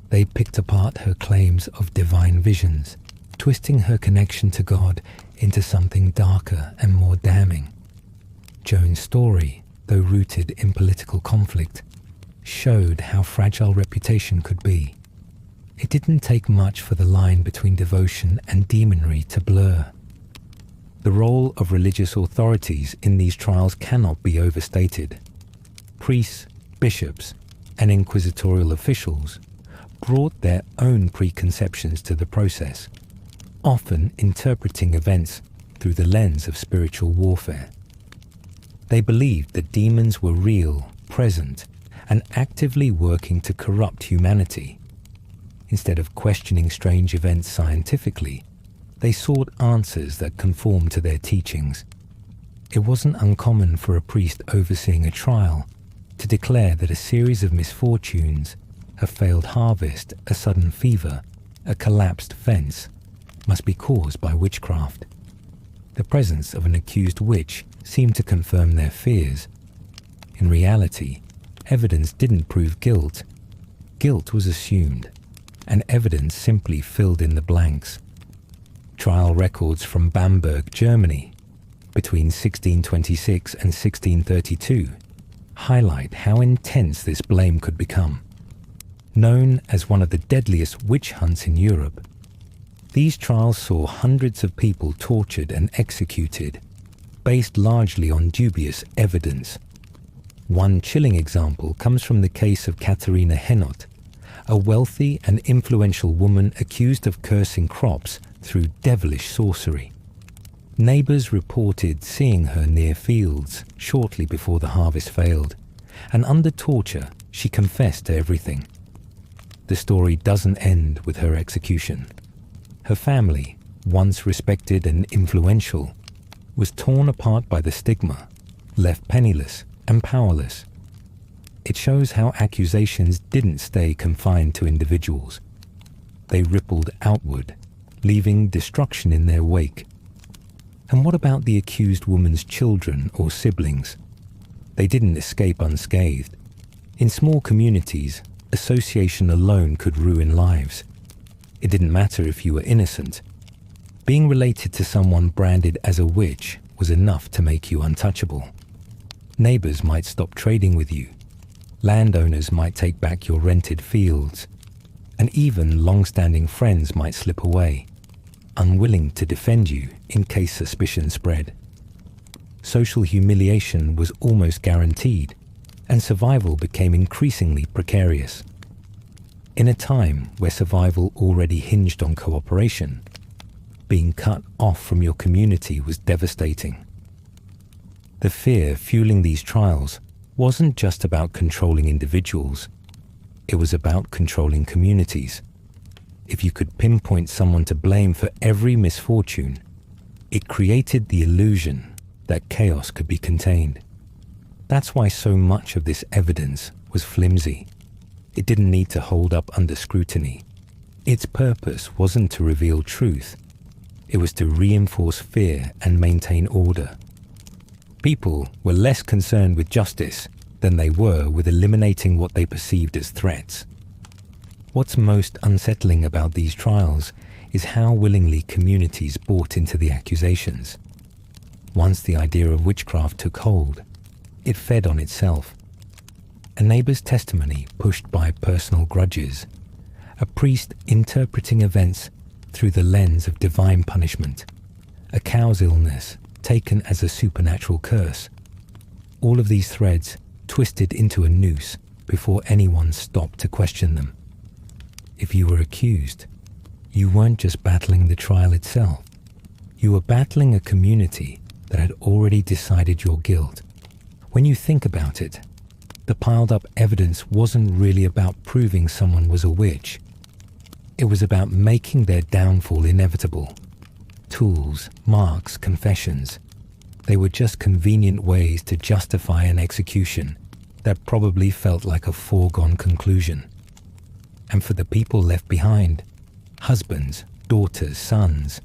They picked apart her claims of divine visions, twisting her connection to God into something darker and more damning. Joan's story, though rooted in political conflict, showed how fragile reputation could be. It didn't take much for the line between devotion and demonry to blur. The role of religious authorities in these trials cannot be overstated. Priests, bishops, and inquisitorial officials brought their own preconceptions to the process, often interpreting events through the lens of spiritual warfare. They believed that demons were real, present, and actively working to corrupt humanity. Instead of questioning strange events scientifically, they sought answers that conformed to their teachings. It wasn't uncommon for a priest overseeing a trial to declare that a series of misfortunes, a failed harvest, a sudden fever, a collapsed fence, must be caused by witchcraft. The presence of an accused witch seemed to confirm their fears. In reality, evidence didn't prove guilt. Guilt was assumed, and evidence simply filled in the blanks. Trial records from Bamberg, Germany, between 1626 and 1632, highlight how intense this blame could become. Known as one of the deadliest witch hunts in Europe, these trials saw hundreds of people tortured and executed, based largely on dubious evidence. One chilling example comes from the case of Katharina Henot, a wealthy and influential woman accused of cursing crops through devilish sorcery. Neighbors reported seeing her near fields shortly before the harvest failed, and under torture, she confessed to everything. The story doesn't end with her execution. Her family, once respected and influential, was torn apart by the stigma, left penniless and powerless. It shows how accusations didn't stay confined to individuals. They rippled outward, leaving destruction in their wake. And what about the accused woman's children or siblings? They didn't escape unscathed. In small communities, association alone could ruin lives. It didn't matter if you were innocent. Being related to someone branded as a witch was enough to make you untouchable. Neighbors might stop trading with you. Landowners might take back your rented fields. And even long-standing friends might slip away, unwilling to defend you in case suspicion spread. Social humiliation was almost guaranteed, and survival became increasingly precarious. In a time where survival already hinged on cooperation, being cut off from your community was devastating. The fear fueling these trials wasn't just about controlling individuals. It was about controlling communities. If you could pinpoint someone to blame for every misfortune, it created the illusion that chaos could be contained. That's why so much of this evidence was flimsy. It didn't need to hold up under scrutiny. Its purpose wasn't to reveal truth. It was to reinforce fear and maintain order. People were less concerned with justice than they were with eliminating what they perceived as threats. What's most unsettling about these trials is how willingly communities bought into the accusations. Once the idea of witchcraft took hold, it fed on itself. A neighbor's testimony pushed by personal grudges, a priest interpreting events through the lens of divine punishment, a cow's illness taken as a supernatural curse. All of these threads twisted into a noose before anyone stopped to question them. If you were accused, you weren't just battling the trial itself. You were battling a community that had already decided your guilt. When you think about it, the piled up evidence wasn't really about proving someone was a witch. It was about making their downfall inevitable. Tools, marks, confessions. They were just convenient ways to justify an execution that probably felt like a foregone conclusion. And for the people left behind, husbands, daughters, sons,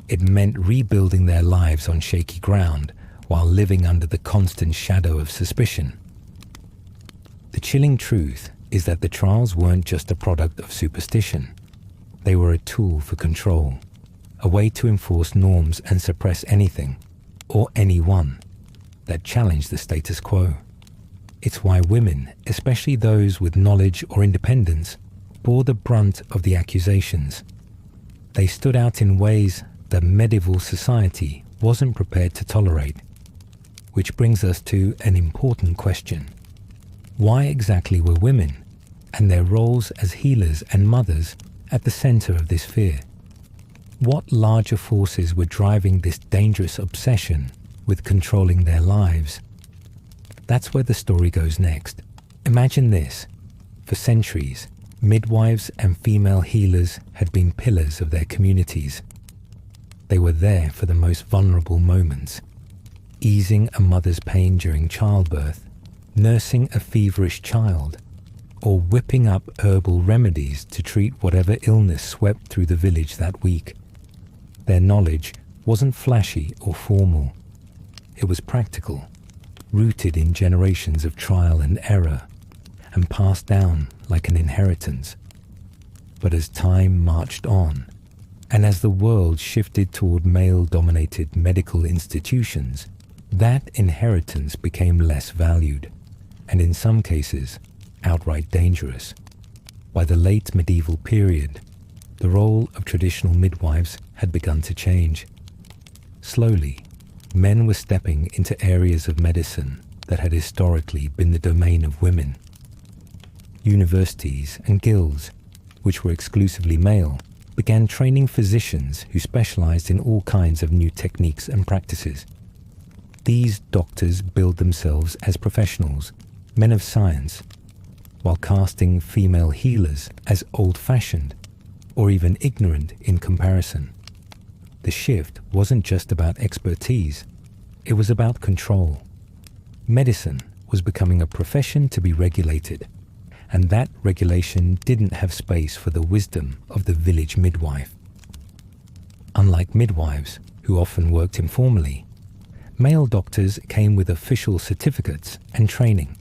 it meant rebuilding their lives on shaky ground while living under the constant shadow of suspicion. The chilling truth is that the trials weren't just a product of superstition. They were a tool for control, a way to enforce norms and suppress anything, or anyone, that challenged the status quo. It's why women, especially those with knowledge or independence, bore the brunt of the accusations. They stood out in ways that medieval society wasn't prepared to tolerate. Which brings us to an important question. Why exactly were women, and their roles as healers and mothers, at the center of this fear? What larger forces were driving this dangerous obsession with controlling their lives? That's where the story goes next. Imagine this. For centuries, midwives and female healers had been pillars of their communities. They were there for the most vulnerable moments, easing a mother's pain during childbirth, nursing a feverish child, or whipping up herbal remedies to treat whatever illness swept through the village that week. Their knowledge wasn't flashy or formal. It was practical, rooted in generations of trial and error and passed down like an inheritance. But as time marched on, and as the world shifted toward male-dominated medical institutions, that inheritance became less valued, and in some cases, outright dangerous. By the late medieval period, the role of traditional midwives had begun to change. Slowly, men were stepping into areas of medicine that had historically been the domain of women. Universities and guilds, which were exclusively male, began training physicians who specialized in all kinds of new techniques and practices. These doctors billed themselves as professionals, men of science, while casting female healers as old-fashioned or even ignorant in comparison. The shift wasn't just about expertise, it was about control. Medicine was becoming a profession to be regulated, and that regulation didn't have space for the wisdom of the village midwife. Unlike midwives, who often worked informally, male doctors came with official certificates and training.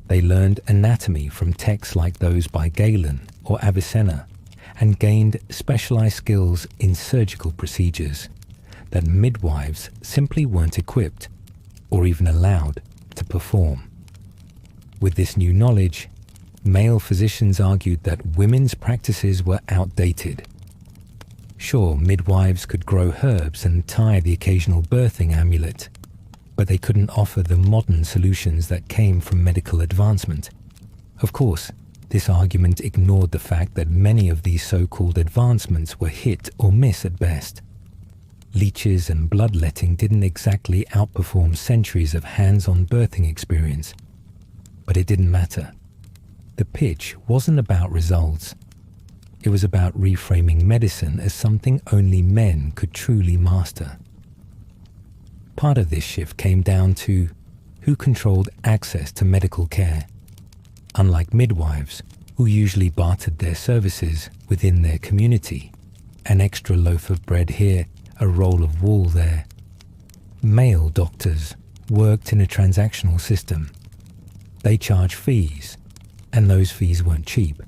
They learned anatomy from texts like those by Galen or Avicenna, and gained specialized skills in surgical procedures that midwives simply weren't equipped or even allowed to perform. With this new knowledge, male physicians argued that women's practices were outdated. Sure, midwives could grow herbs and tie the occasional birthing amulet, but they couldn't offer the modern solutions that came from medical advancement. Of course, this argument ignored the fact that many of these so-called advancements were hit or miss at best. Leeches and bloodletting didn't exactly outperform centuries of hands-on birthing experience, but it didn't matter. The pitch wasn't about results. It was about reframing medicine as something only men could truly master. Part of this shift came down to who controlled access to medical care. Unlike midwives, who usually bartered their services within their community, an extra loaf of bread here, a roll of wool there, male doctors worked in a transactional system. They charged fees, and those fees weren't cheap.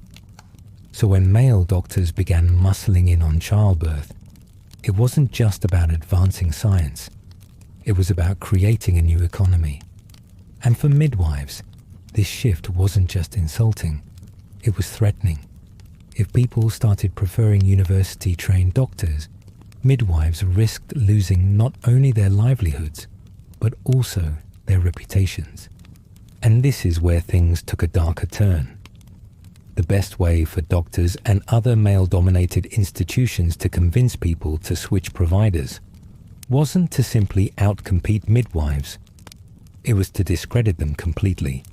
So when male doctors began muscling in on childbirth, it wasn't just about advancing science. It was about creating a new economy. And for midwives, this shift wasn't just insulting, it was threatening. If people started preferring university-trained doctors, midwives risked losing not only their livelihoods, but also their reputations. And this is where things took a darker turn. The best way for doctors and other male-dominated institutions to convince people to switch providers wasn't to simply outcompete midwives. It was to discredit them completely.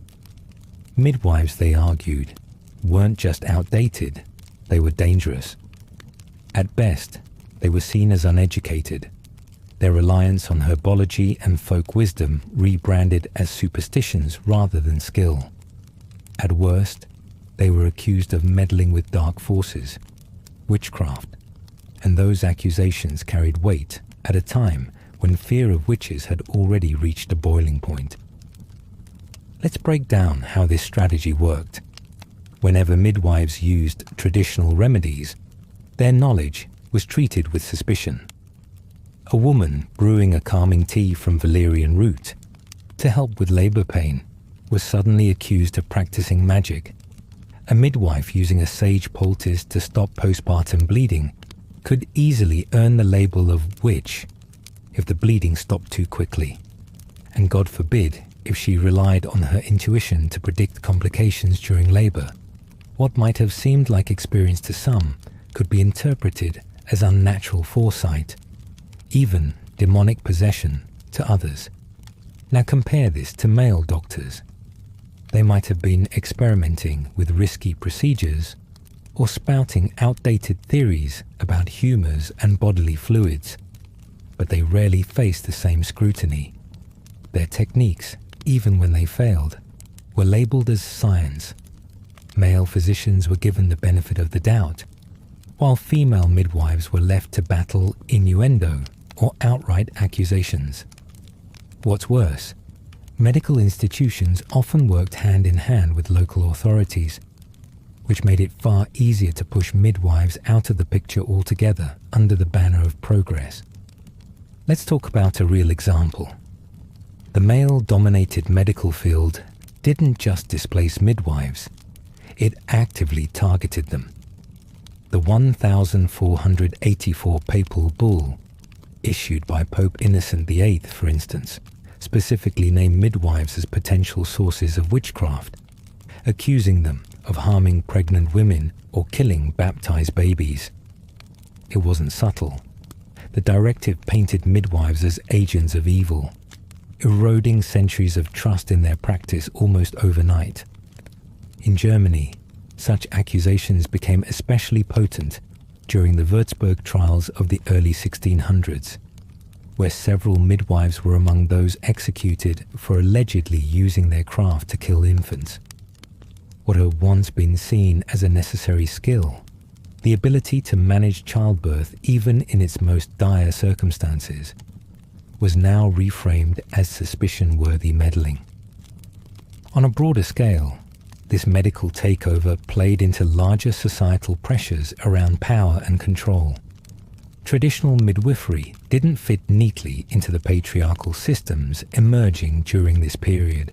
Midwives, they argued, weren't just outdated, they were dangerous. At best, they were seen as uneducated, their reliance on herbology and folk wisdom rebranded as superstitions rather than skill. At worst, they were accused of meddling with dark forces, witchcraft, and those accusations carried weight at a time when fear of witches had already reached a boiling point. Let's break down how this strategy worked. Whenever midwives used traditional remedies, their knowledge was treated with suspicion. A woman brewing a calming tea from valerian root to help with labor pain was suddenly accused of practicing magic. A midwife using a sage poultice to stop postpartum bleeding could easily earn the label of witch if the bleeding stopped too quickly, and God forbid if she relied on her intuition to predict complications during labor. What might have seemed like experience to some could be interpreted as unnatural foresight, even demonic possession to others. Now compare this to male doctors. They might have been experimenting with risky procedures or spouting outdated theories about humors and bodily fluids, but they rarely faced the same scrutiny. Their techniques, even when they failed, were labeled as science. Male physicians were given the benefit of the doubt, while female midwives were left to battle innuendo or outright accusations. What's worse, Medical institutions often worked hand in hand with local authorities, which made it far easier to push midwives out of the picture altogether under the banner of progress. Let's talk about a real example. The male-dominated medical field didn't just displace midwives, it actively targeted them. The 1484 papal bull, issued by Pope Innocent VIII, for instance, specifically named midwives as potential sources of witchcraft, accusing them of harming pregnant women or killing baptized babies. It wasn't subtle. The directive painted midwives as agents of evil, eroding centuries of trust in their practice almost overnight. In Germany, such accusations became especially potent during the Würzburg trials of the early 1600s, where several midwives were among those executed for allegedly using their craft to kill infants. What had once been seen as a necessary skill, the ability to manage childbirth even in its most dire circumstances, was now reframed as suspicion-worthy meddling. On a broader scale, this medical takeover played into larger societal pressures around power and control. Traditional midwifery didn't fit neatly into the patriarchal systems emerging during this period.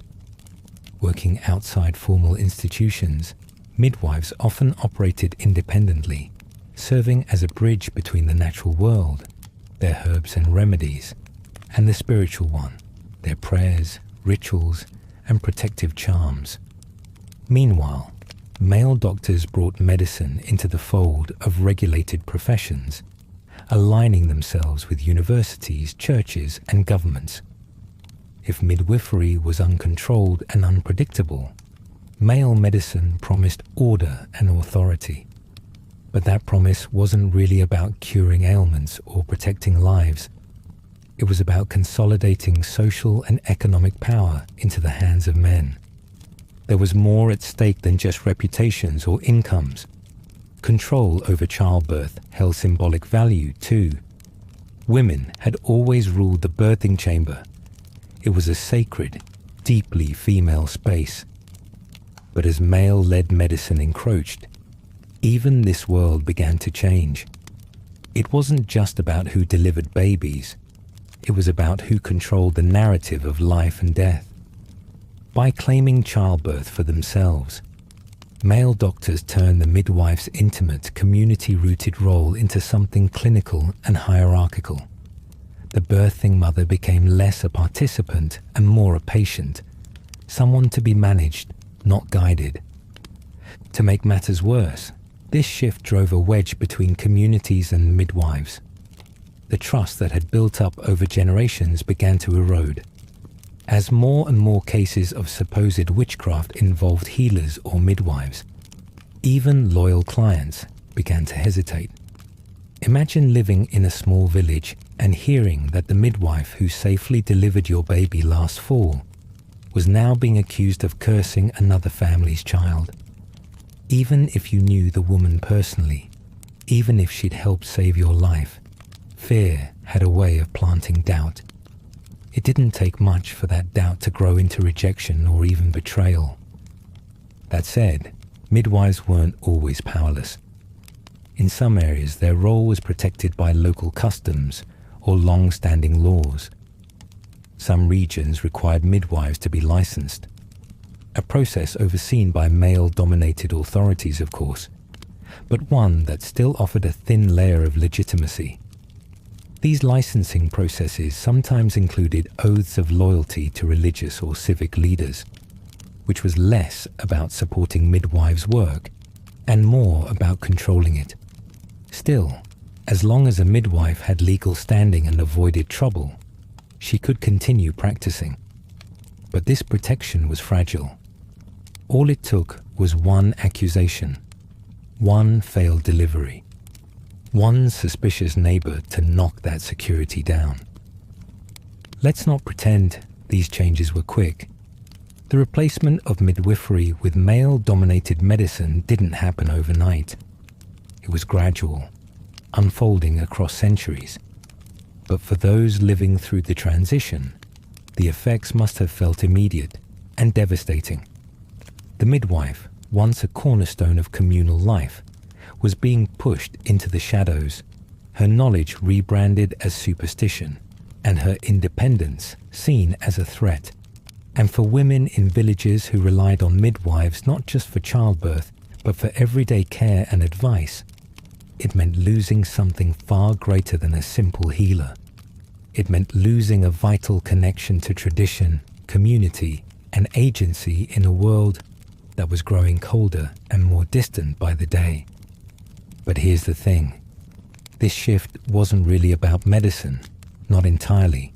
Working outside formal institutions, midwives often operated independently, serving as a bridge between the natural world, their herbs and remedies, and the spiritual one, their prayers, rituals, and protective charms. Meanwhile, male doctors brought medicine into the fold of regulated professions, aligning themselves with universities, churches, and governments. If midwifery was uncontrolled and unpredictable, male medicine promised order and authority. But that promise wasn't really about curing ailments or protecting lives. It was about consolidating social and economic power into the hands of men. There was more at stake than just reputations or incomes. Control over childbirth held symbolic value too. Women had always ruled the birthing chamber. It was a sacred, deeply female space. But as male-led medicine encroached, even this world began to change. It wasn't just about who delivered babies. It was about who controlled the narrative of life and death. By claiming childbirth for themselves, male doctors turned the midwife's intimate, community-rooted role into something clinical and hierarchical. The birthing mother became less a participant and more a patient, someone to be managed, not guided. To make matters worse, this shift drove a wedge between communities and midwives. The trust that had built up over generations began to erode. As more and more cases of supposed witchcraft involved healers or midwives, even loyal clients began to hesitate. Imagine living in a small village and hearing that the midwife who safely delivered your baby last fall was now being accused of cursing another family's child. Even if you knew the woman personally, even if she'd helped save your life, fear had a way of planting doubt. It didn't take much for that doubt to grow into rejection or even betrayal. That said, midwives weren't always powerless. In some areas, their role was protected by local customs or long-standing laws. Some regions required midwives to be licensed, a process overseen by male-dominated authorities, of course, but one that still offered a thin layer of legitimacy. These licensing processes sometimes included oaths of loyalty to religious or civic leaders, which was less about supporting midwives' work and more about controlling it. Still, as long as a midwife had legal standing and avoided trouble, she could continue practicing. But this protection was fragile. All it took was one accusation, one failed delivery, one suspicious neighbor to knock that security down. Let's not pretend these changes were quick. The replacement of midwifery with male-dominated medicine didn't happen overnight. It was gradual, unfolding across centuries. But for those living through the transition, The effects must have felt immediate and devastating. The midwife, once a cornerstone of communal life, was being pushed into the shadows, her knowledge rebranded as superstition, and her independence seen as a threat. And for women in villages who relied on midwives not just for childbirth, but for everyday care and advice, it meant losing something far greater than a simple healer. It meant losing a vital connection to tradition, community, and agency in a world that was growing colder and more distant by the day. But here's the thing. This shift wasn't really about medicine, not entirely.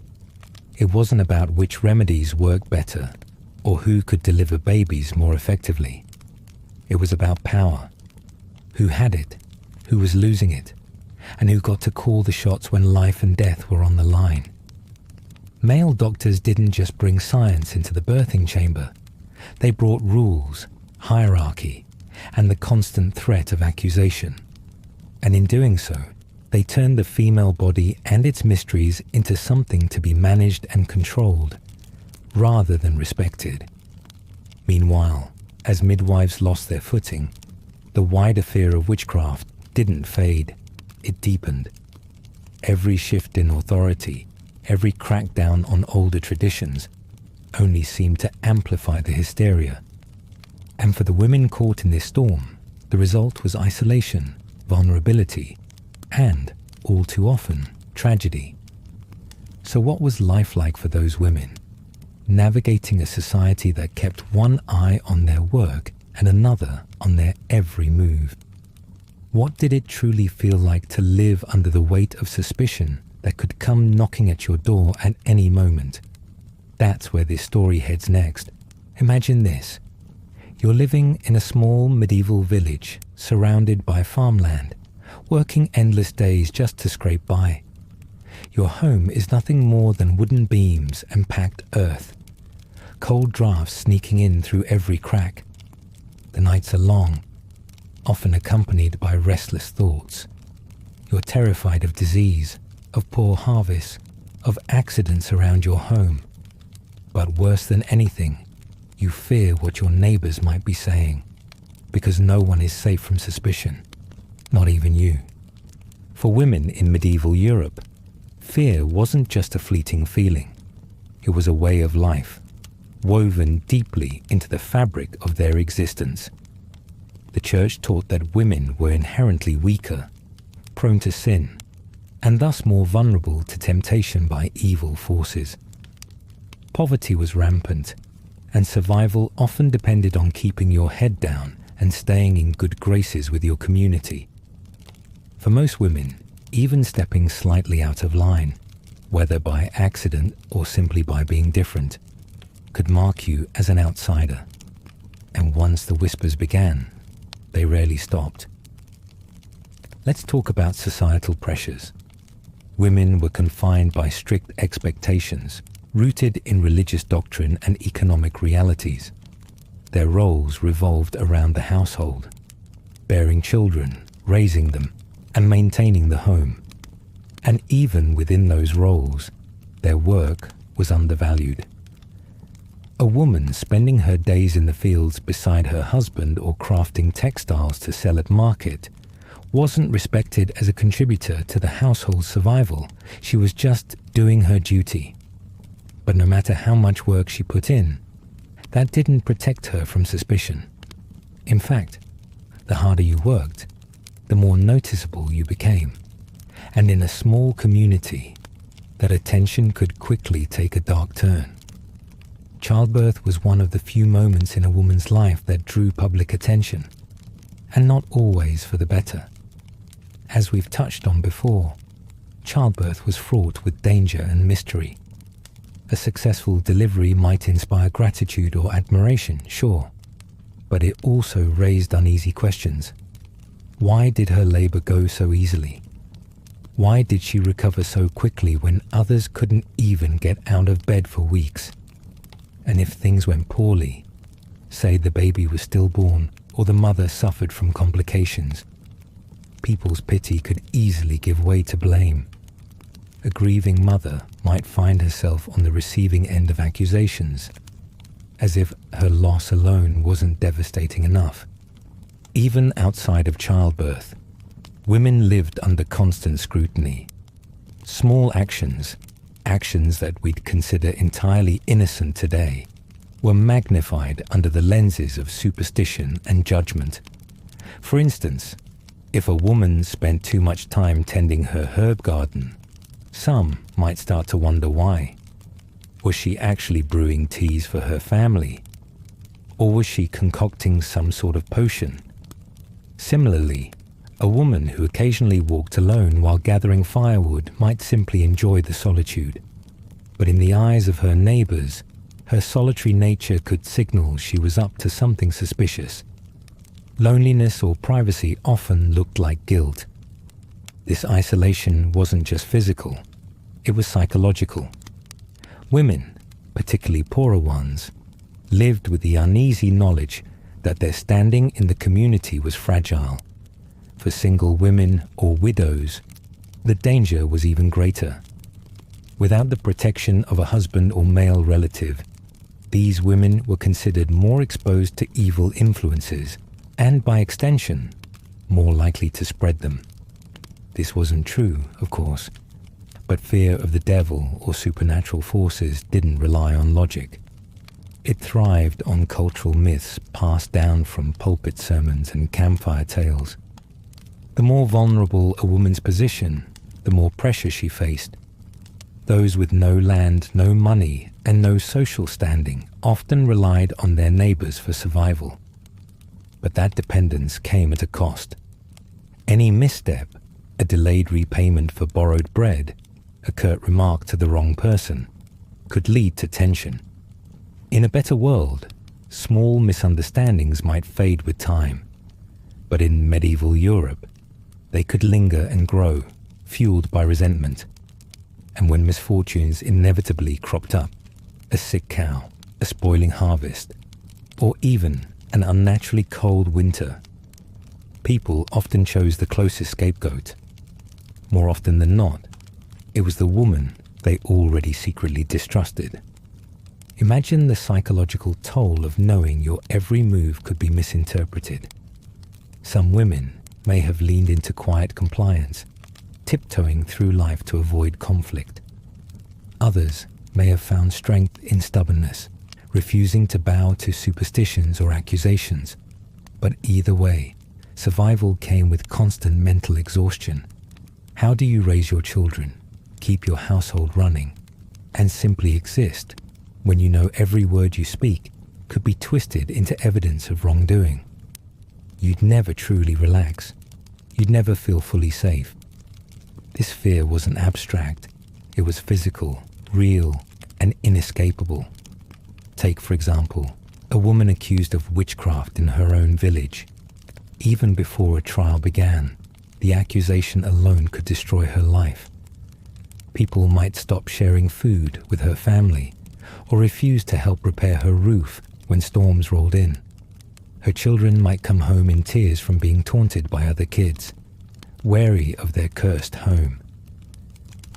It wasn't about which remedies worked better or who could deliver babies more effectively. It was about power. Who had it, who was losing it, and who got to call the shots when life and death were on the line. Male doctors didn't just bring science into the birthing chamber. They brought rules, hierarchy, and the constant threat of accusation. And in doing so, they turned the female body and its mysteries into something to be managed and controlled, rather than respected. Meanwhile, as midwives lost their footing, the wider fear of witchcraft didn't fade, it deepened. Every shift in authority, every crackdown on older traditions, only seemed to amplify the hysteria. And for the women caught in this storm, the result was isolation, vulnerability, and, all too often, tragedy. So what was life like for those women, navigating a society that kept one eye on their work and another on their every move? What did it truly feel like to live under the weight of suspicion that could come knocking at your door at any moment? That's where this story heads next. Imagine this. You're living in a small medieval village surrounded by farmland, working endless days just to scrape by. Your home is nothing more than wooden beams and packed earth, cold drafts sneaking in through every crack. The nights are long, often accompanied by restless thoughts. You're terrified of disease, of poor harvests, of accidents around your home. But worse than anything, you fear what your neighbors might be saying, because no one is safe from suspicion, not even you. For women in medieval Europe, fear wasn't just a fleeting feeling. It was a way of life, woven deeply into the fabric of their existence. The church taught that women were inherently weaker, prone to sin, and thus more vulnerable to temptation by evil forces. Poverty was rampant, and survival often depended on keeping your head down and staying in good graces with your community. For most women, even stepping slightly out of line, whether by accident or simply by being different, could mark you as an outsider. And once the whispers began, they rarely stopped. Let's talk about societal pressures. Women were confined by strict expectations, rooted in religious doctrine and economic realities. Their roles revolved around the household, bearing children, raising them, and maintaining the home. And even within those roles, their work was undervalued. A woman spending her days in the fields beside her husband or crafting textiles to sell at market wasn't respected as a contributor to the household's survival. She was just doing her duty. But no matter how much work she put in, that didn't protect her from suspicion. In fact, the harder you worked, the more noticeable you became. And in a small community, that attention could quickly take a dark turn. Childbirth was one of the few moments in a woman's life that drew public attention, and not always for the better. As we've touched on before, childbirth was fraught with danger and mystery. A successful delivery might inspire gratitude or admiration, sure, but it also raised uneasy questions. Why did her labor go so easily? Why did she recover so quickly when others couldn't even get out of bed for weeks? And if things went poorly, say the baby was stillborn or the mother suffered from complications, people's pity could easily give way to blame. A grieving mother might find herself on the receiving end of accusations, as if her loss alone wasn't devastating enough. Even outside of childbirth, women lived under constant scrutiny. Small actions that we'd consider entirely innocent today, were magnified under the lenses of superstition and judgment. For instance, if a woman spent too much time tending her herb garden, some might start to wonder why. Was she actually brewing teas for her family? Or was she concocting some sort of potion? Similarly, a woman who occasionally walked alone while gathering firewood might simply enjoy the solitude. But in the eyes of her neighbors, her solitary nature could signal she was up to something suspicious. Loneliness or privacy often looked like guilt. This isolation wasn't just physical, it was psychological. Women, particularly poorer ones, lived with the uneasy knowledge that their standing in the community was fragile. For single women or widows, the danger was even greater. Without the protection of a husband or male relative, these women were considered more exposed to evil influences and, by extension, more likely to spread them. This wasn't true, of course, but fear of the devil or supernatural forces didn't rely on logic. It thrived on cultural myths passed down from pulpit sermons and campfire tales. The more vulnerable a woman's position, the more pressure she faced. Those with no land, no money, and no social standing often relied on their neighbors for survival. But that dependence came at a cost. Any misstep, a delayed repayment for borrowed bread, a curt remark to the wrong person, could lead to tension. In a better world, small misunderstandings might fade with time. But in medieval Europe, they could linger and grow, fueled by resentment. And when misfortunes inevitably cropped up, a sick cow, a spoiling harvest, or even an unnaturally cold winter, people often chose the closest scapegoat. More often than not, it was the woman they already secretly distrusted. Imagine the psychological toll of knowing your every move could be misinterpreted. Some women may have leaned into quiet compliance, tiptoeing through life to avoid conflict. Others may have found strength in stubbornness, refusing to bow to superstitions or accusations. But either way, survival came with constant mental exhaustion. How do you raise your children, keep your household running, and simply exist when you know every word you speak could be twisted into evidence of wrongdoing? You'd never truly relax. You'd never feel fully safe. This fear wasn't abstract. It was physical, real, and inescapable. Take, for example, a woman accused of witchcraft in her own village. Even before a trial began, the accusation alone could destroy her life. People might stop sharing food with her family, or refuse to help repair her roof when storms rolled in. Her children might come home in tears from being taunted by other kids, wary of their cursed home.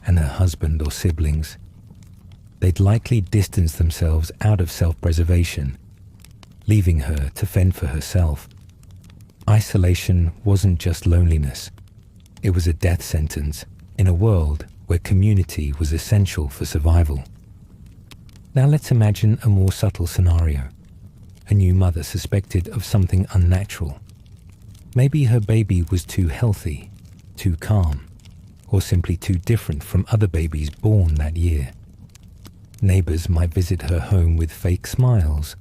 And her husband or siblings, they'd likely distance themselves out of self-preservation, leaving her to fend for herself. Isolation wasn't just loneliness. It was a death sentence in a world where community was essential for survival. Now let's imagine a more subtle scenario. A new mother suspected of something unnatural. Maybe her baby was too healthy, too calm, or simply too different from other babies born that year. Neighbors might visit her home with fake smiles,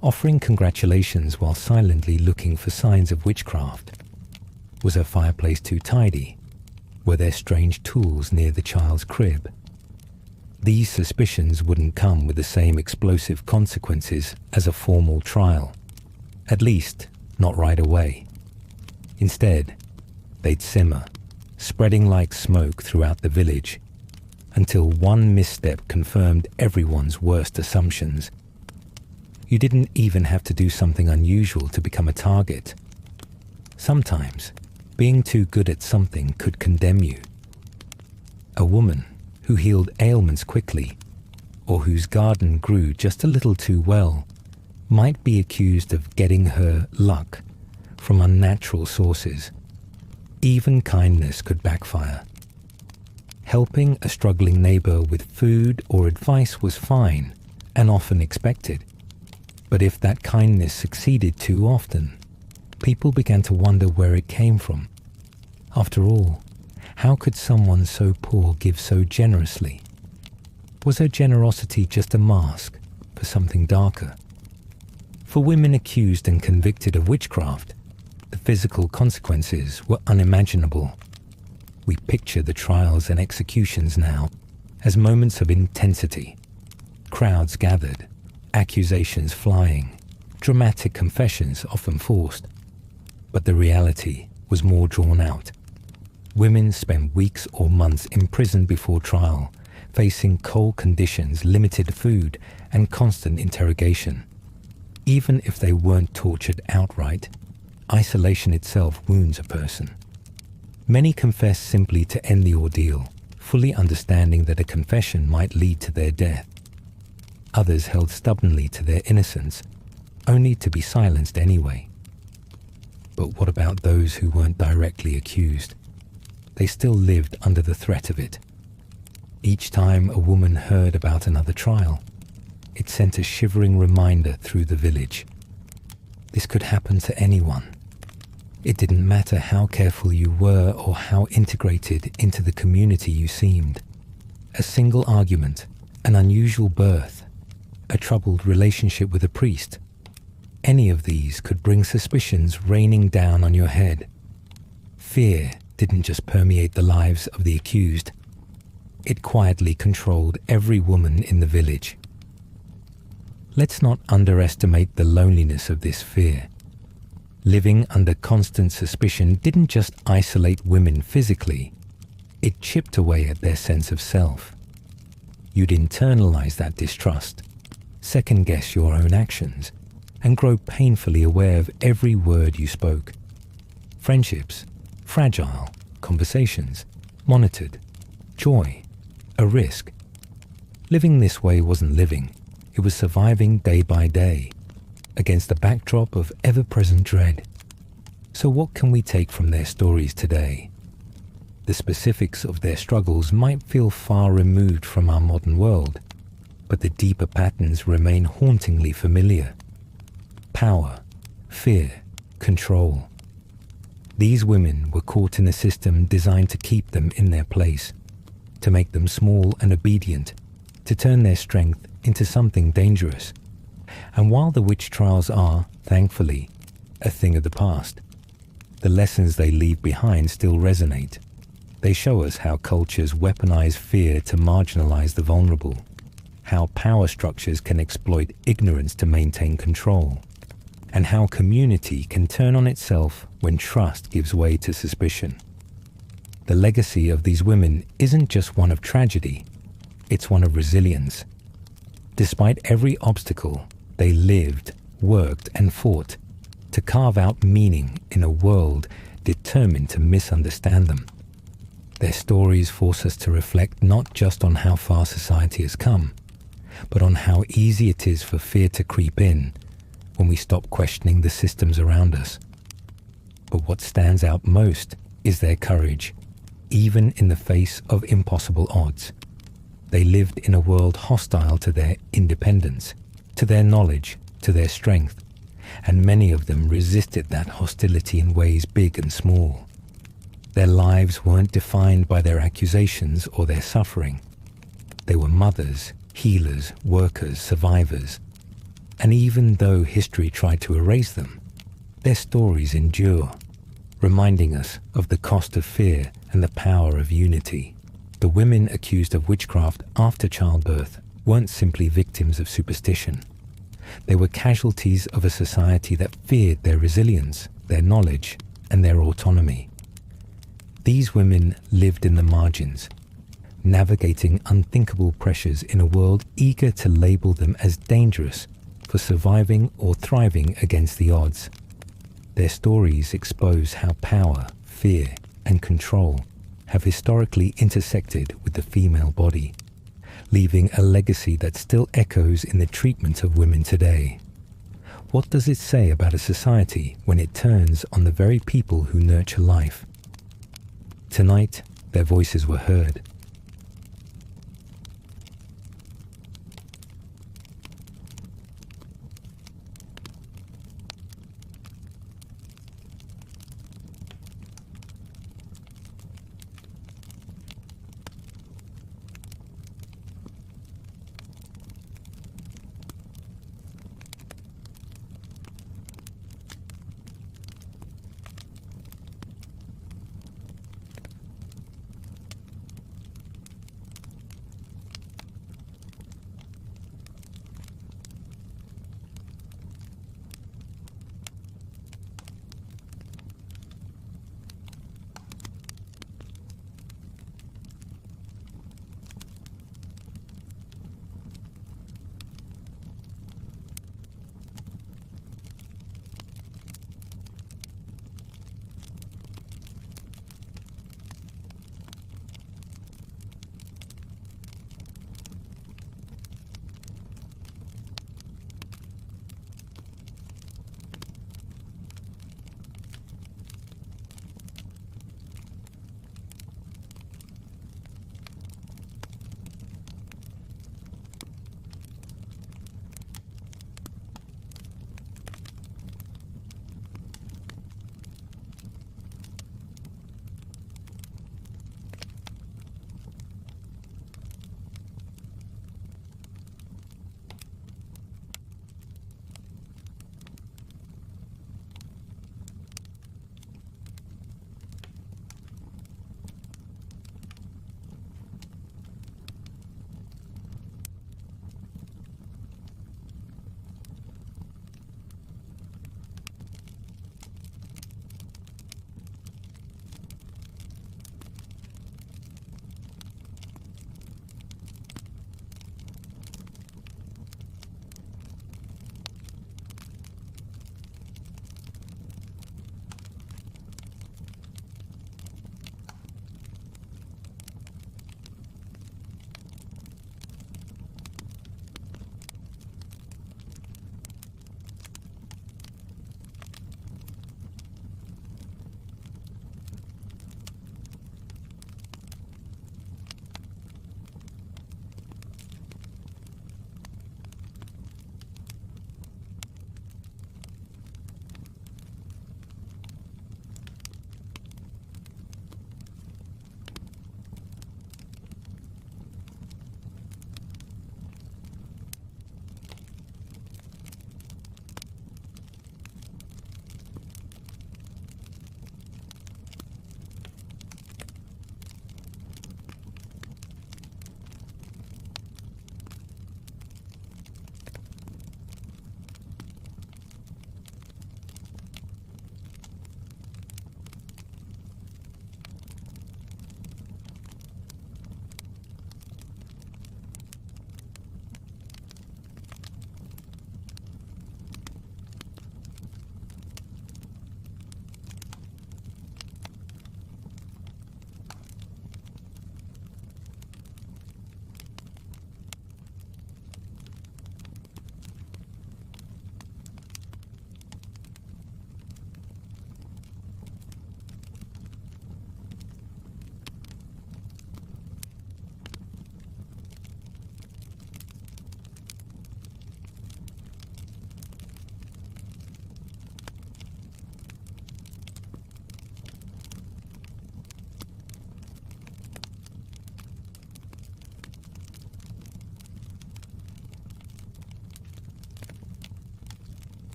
offering congratulations while silently looking for signs of witchcraft. Was her fireplace too tidy? Were there strange tools near the child's crib? These suspicions wouldn't come with the same explosive consequences as a formal trial, at least not right away. Instead, they'd simmer, spreading like smoke throughout the village, until one misstep confirmed everyone's worst assumptions. You didn't even have to do something unusual to become a target. Sometimes, being too good at something could condemn you. A woman who healed ailments quickly, or whose garden grew just a little too well, might be accused of getting her luck from unnatural sources. Even kindness could backfire. Helping a struggling neighbor with food or advice was fine and often expected. But if that kindness succeeded too often, people began to wonder where it came from. After all, how could someone so poor give so generously? Was her generosity just a mask for something darker? For women accused and convicted of witchcraft, the physical consequences were unimaginable. We picture the trials and executions now as moments of intensity. Crowds gathered, accusations flying, dramatic confessions often forced. But the reality was more drawn out. Women spent weeks or months imprisoned before trial, facing cold conditions, limited food, and constant interrogation. Even if they weren't tortured outright, isolation itself wounds a person. Many confessed simply to end the ordeal, fully understanding that a confession might lead to their death. Others held stubbornly to their innocence, only to be silenced anyway. But what about those who weren't directly accused? They still lived under the threat of it. Each time a woman heard about another trial, it sent a shivering reminder through the village. This could happen to anyone. It didn't matter how careful you were or how integrated into the community you seemed. A single argument, an unusual birth, a troubled relationship with a priest, any of these could bring suspicions raining down on your head. Fear didn't just permeate the lives of the accused. It quietly controlled every woman in the village. Let's not underestimate the loneliness of this fear. Living under constant suspicion didn't just isolate women physically, it chipped away at their sense of self. You'd internalize that distrust, second-guess your own actions, and grow painfully aware of every word you spoke. Friendships, fragile, conversations, monitored, joy, a risk. Living this way wasn't living, it was surviving day by day, against the backdrop of ever-present dread. So what can we take from their stories today? The specifics of their struggles might feel far removed from our modern world, but the deeper patterns remain hauntingly familiar. Power, fear, control. These women were caught in a system designed to keep them in their place, to make them small and obedient, to turn their strength into something dangerous. And while the witch trials are, thankfully, a thing of the past, the lessons they leave behind still resonate. They show us how cultures weaponize fear to marginalize the vulnerable, how power structures can exploit ignorance to maintain control, and how community can turn on itself when trust gives way to suspicion. The legacy of these women isn't just one of tragedy, it's one of resilience. Despite every obstacle, they lived, worked, and fought to carve out meaning in a world determined to misunderstand them. Their stories force us to reflect not just on how far society has come, but on how easy it is for fear to creep in when we stop questioning the systems around us. But what stands out most is their courage, even in the face of impossible odds. They lived in a world hostile to their independence, to their knowledge, to their strength, and many of them resisted that hostility in ways big and small. Their lives weren't defined by their accusations or their suffering. They were mothers, healers, workers, survivors. And even though history tried to erase them, their stories endure, reminding us of the cost of fear and the power of unity. The women accused of witchcraft after childbirth weren't simply victims of superstition. They were casualties of a society that feared their resilience, their knowledge, and their autonomy. These women lived in the margins, navigating unthinkable pressures in a world eager to label them as dangerous for surviving or thriving against the odds. Their stories expose how power, fear, and control have historically intersected with the female body, leaving a legacy that still echoes in the treatment of women today. What does it say about a society when it turns on the very people who nurture life? Tonight, their voices were heard.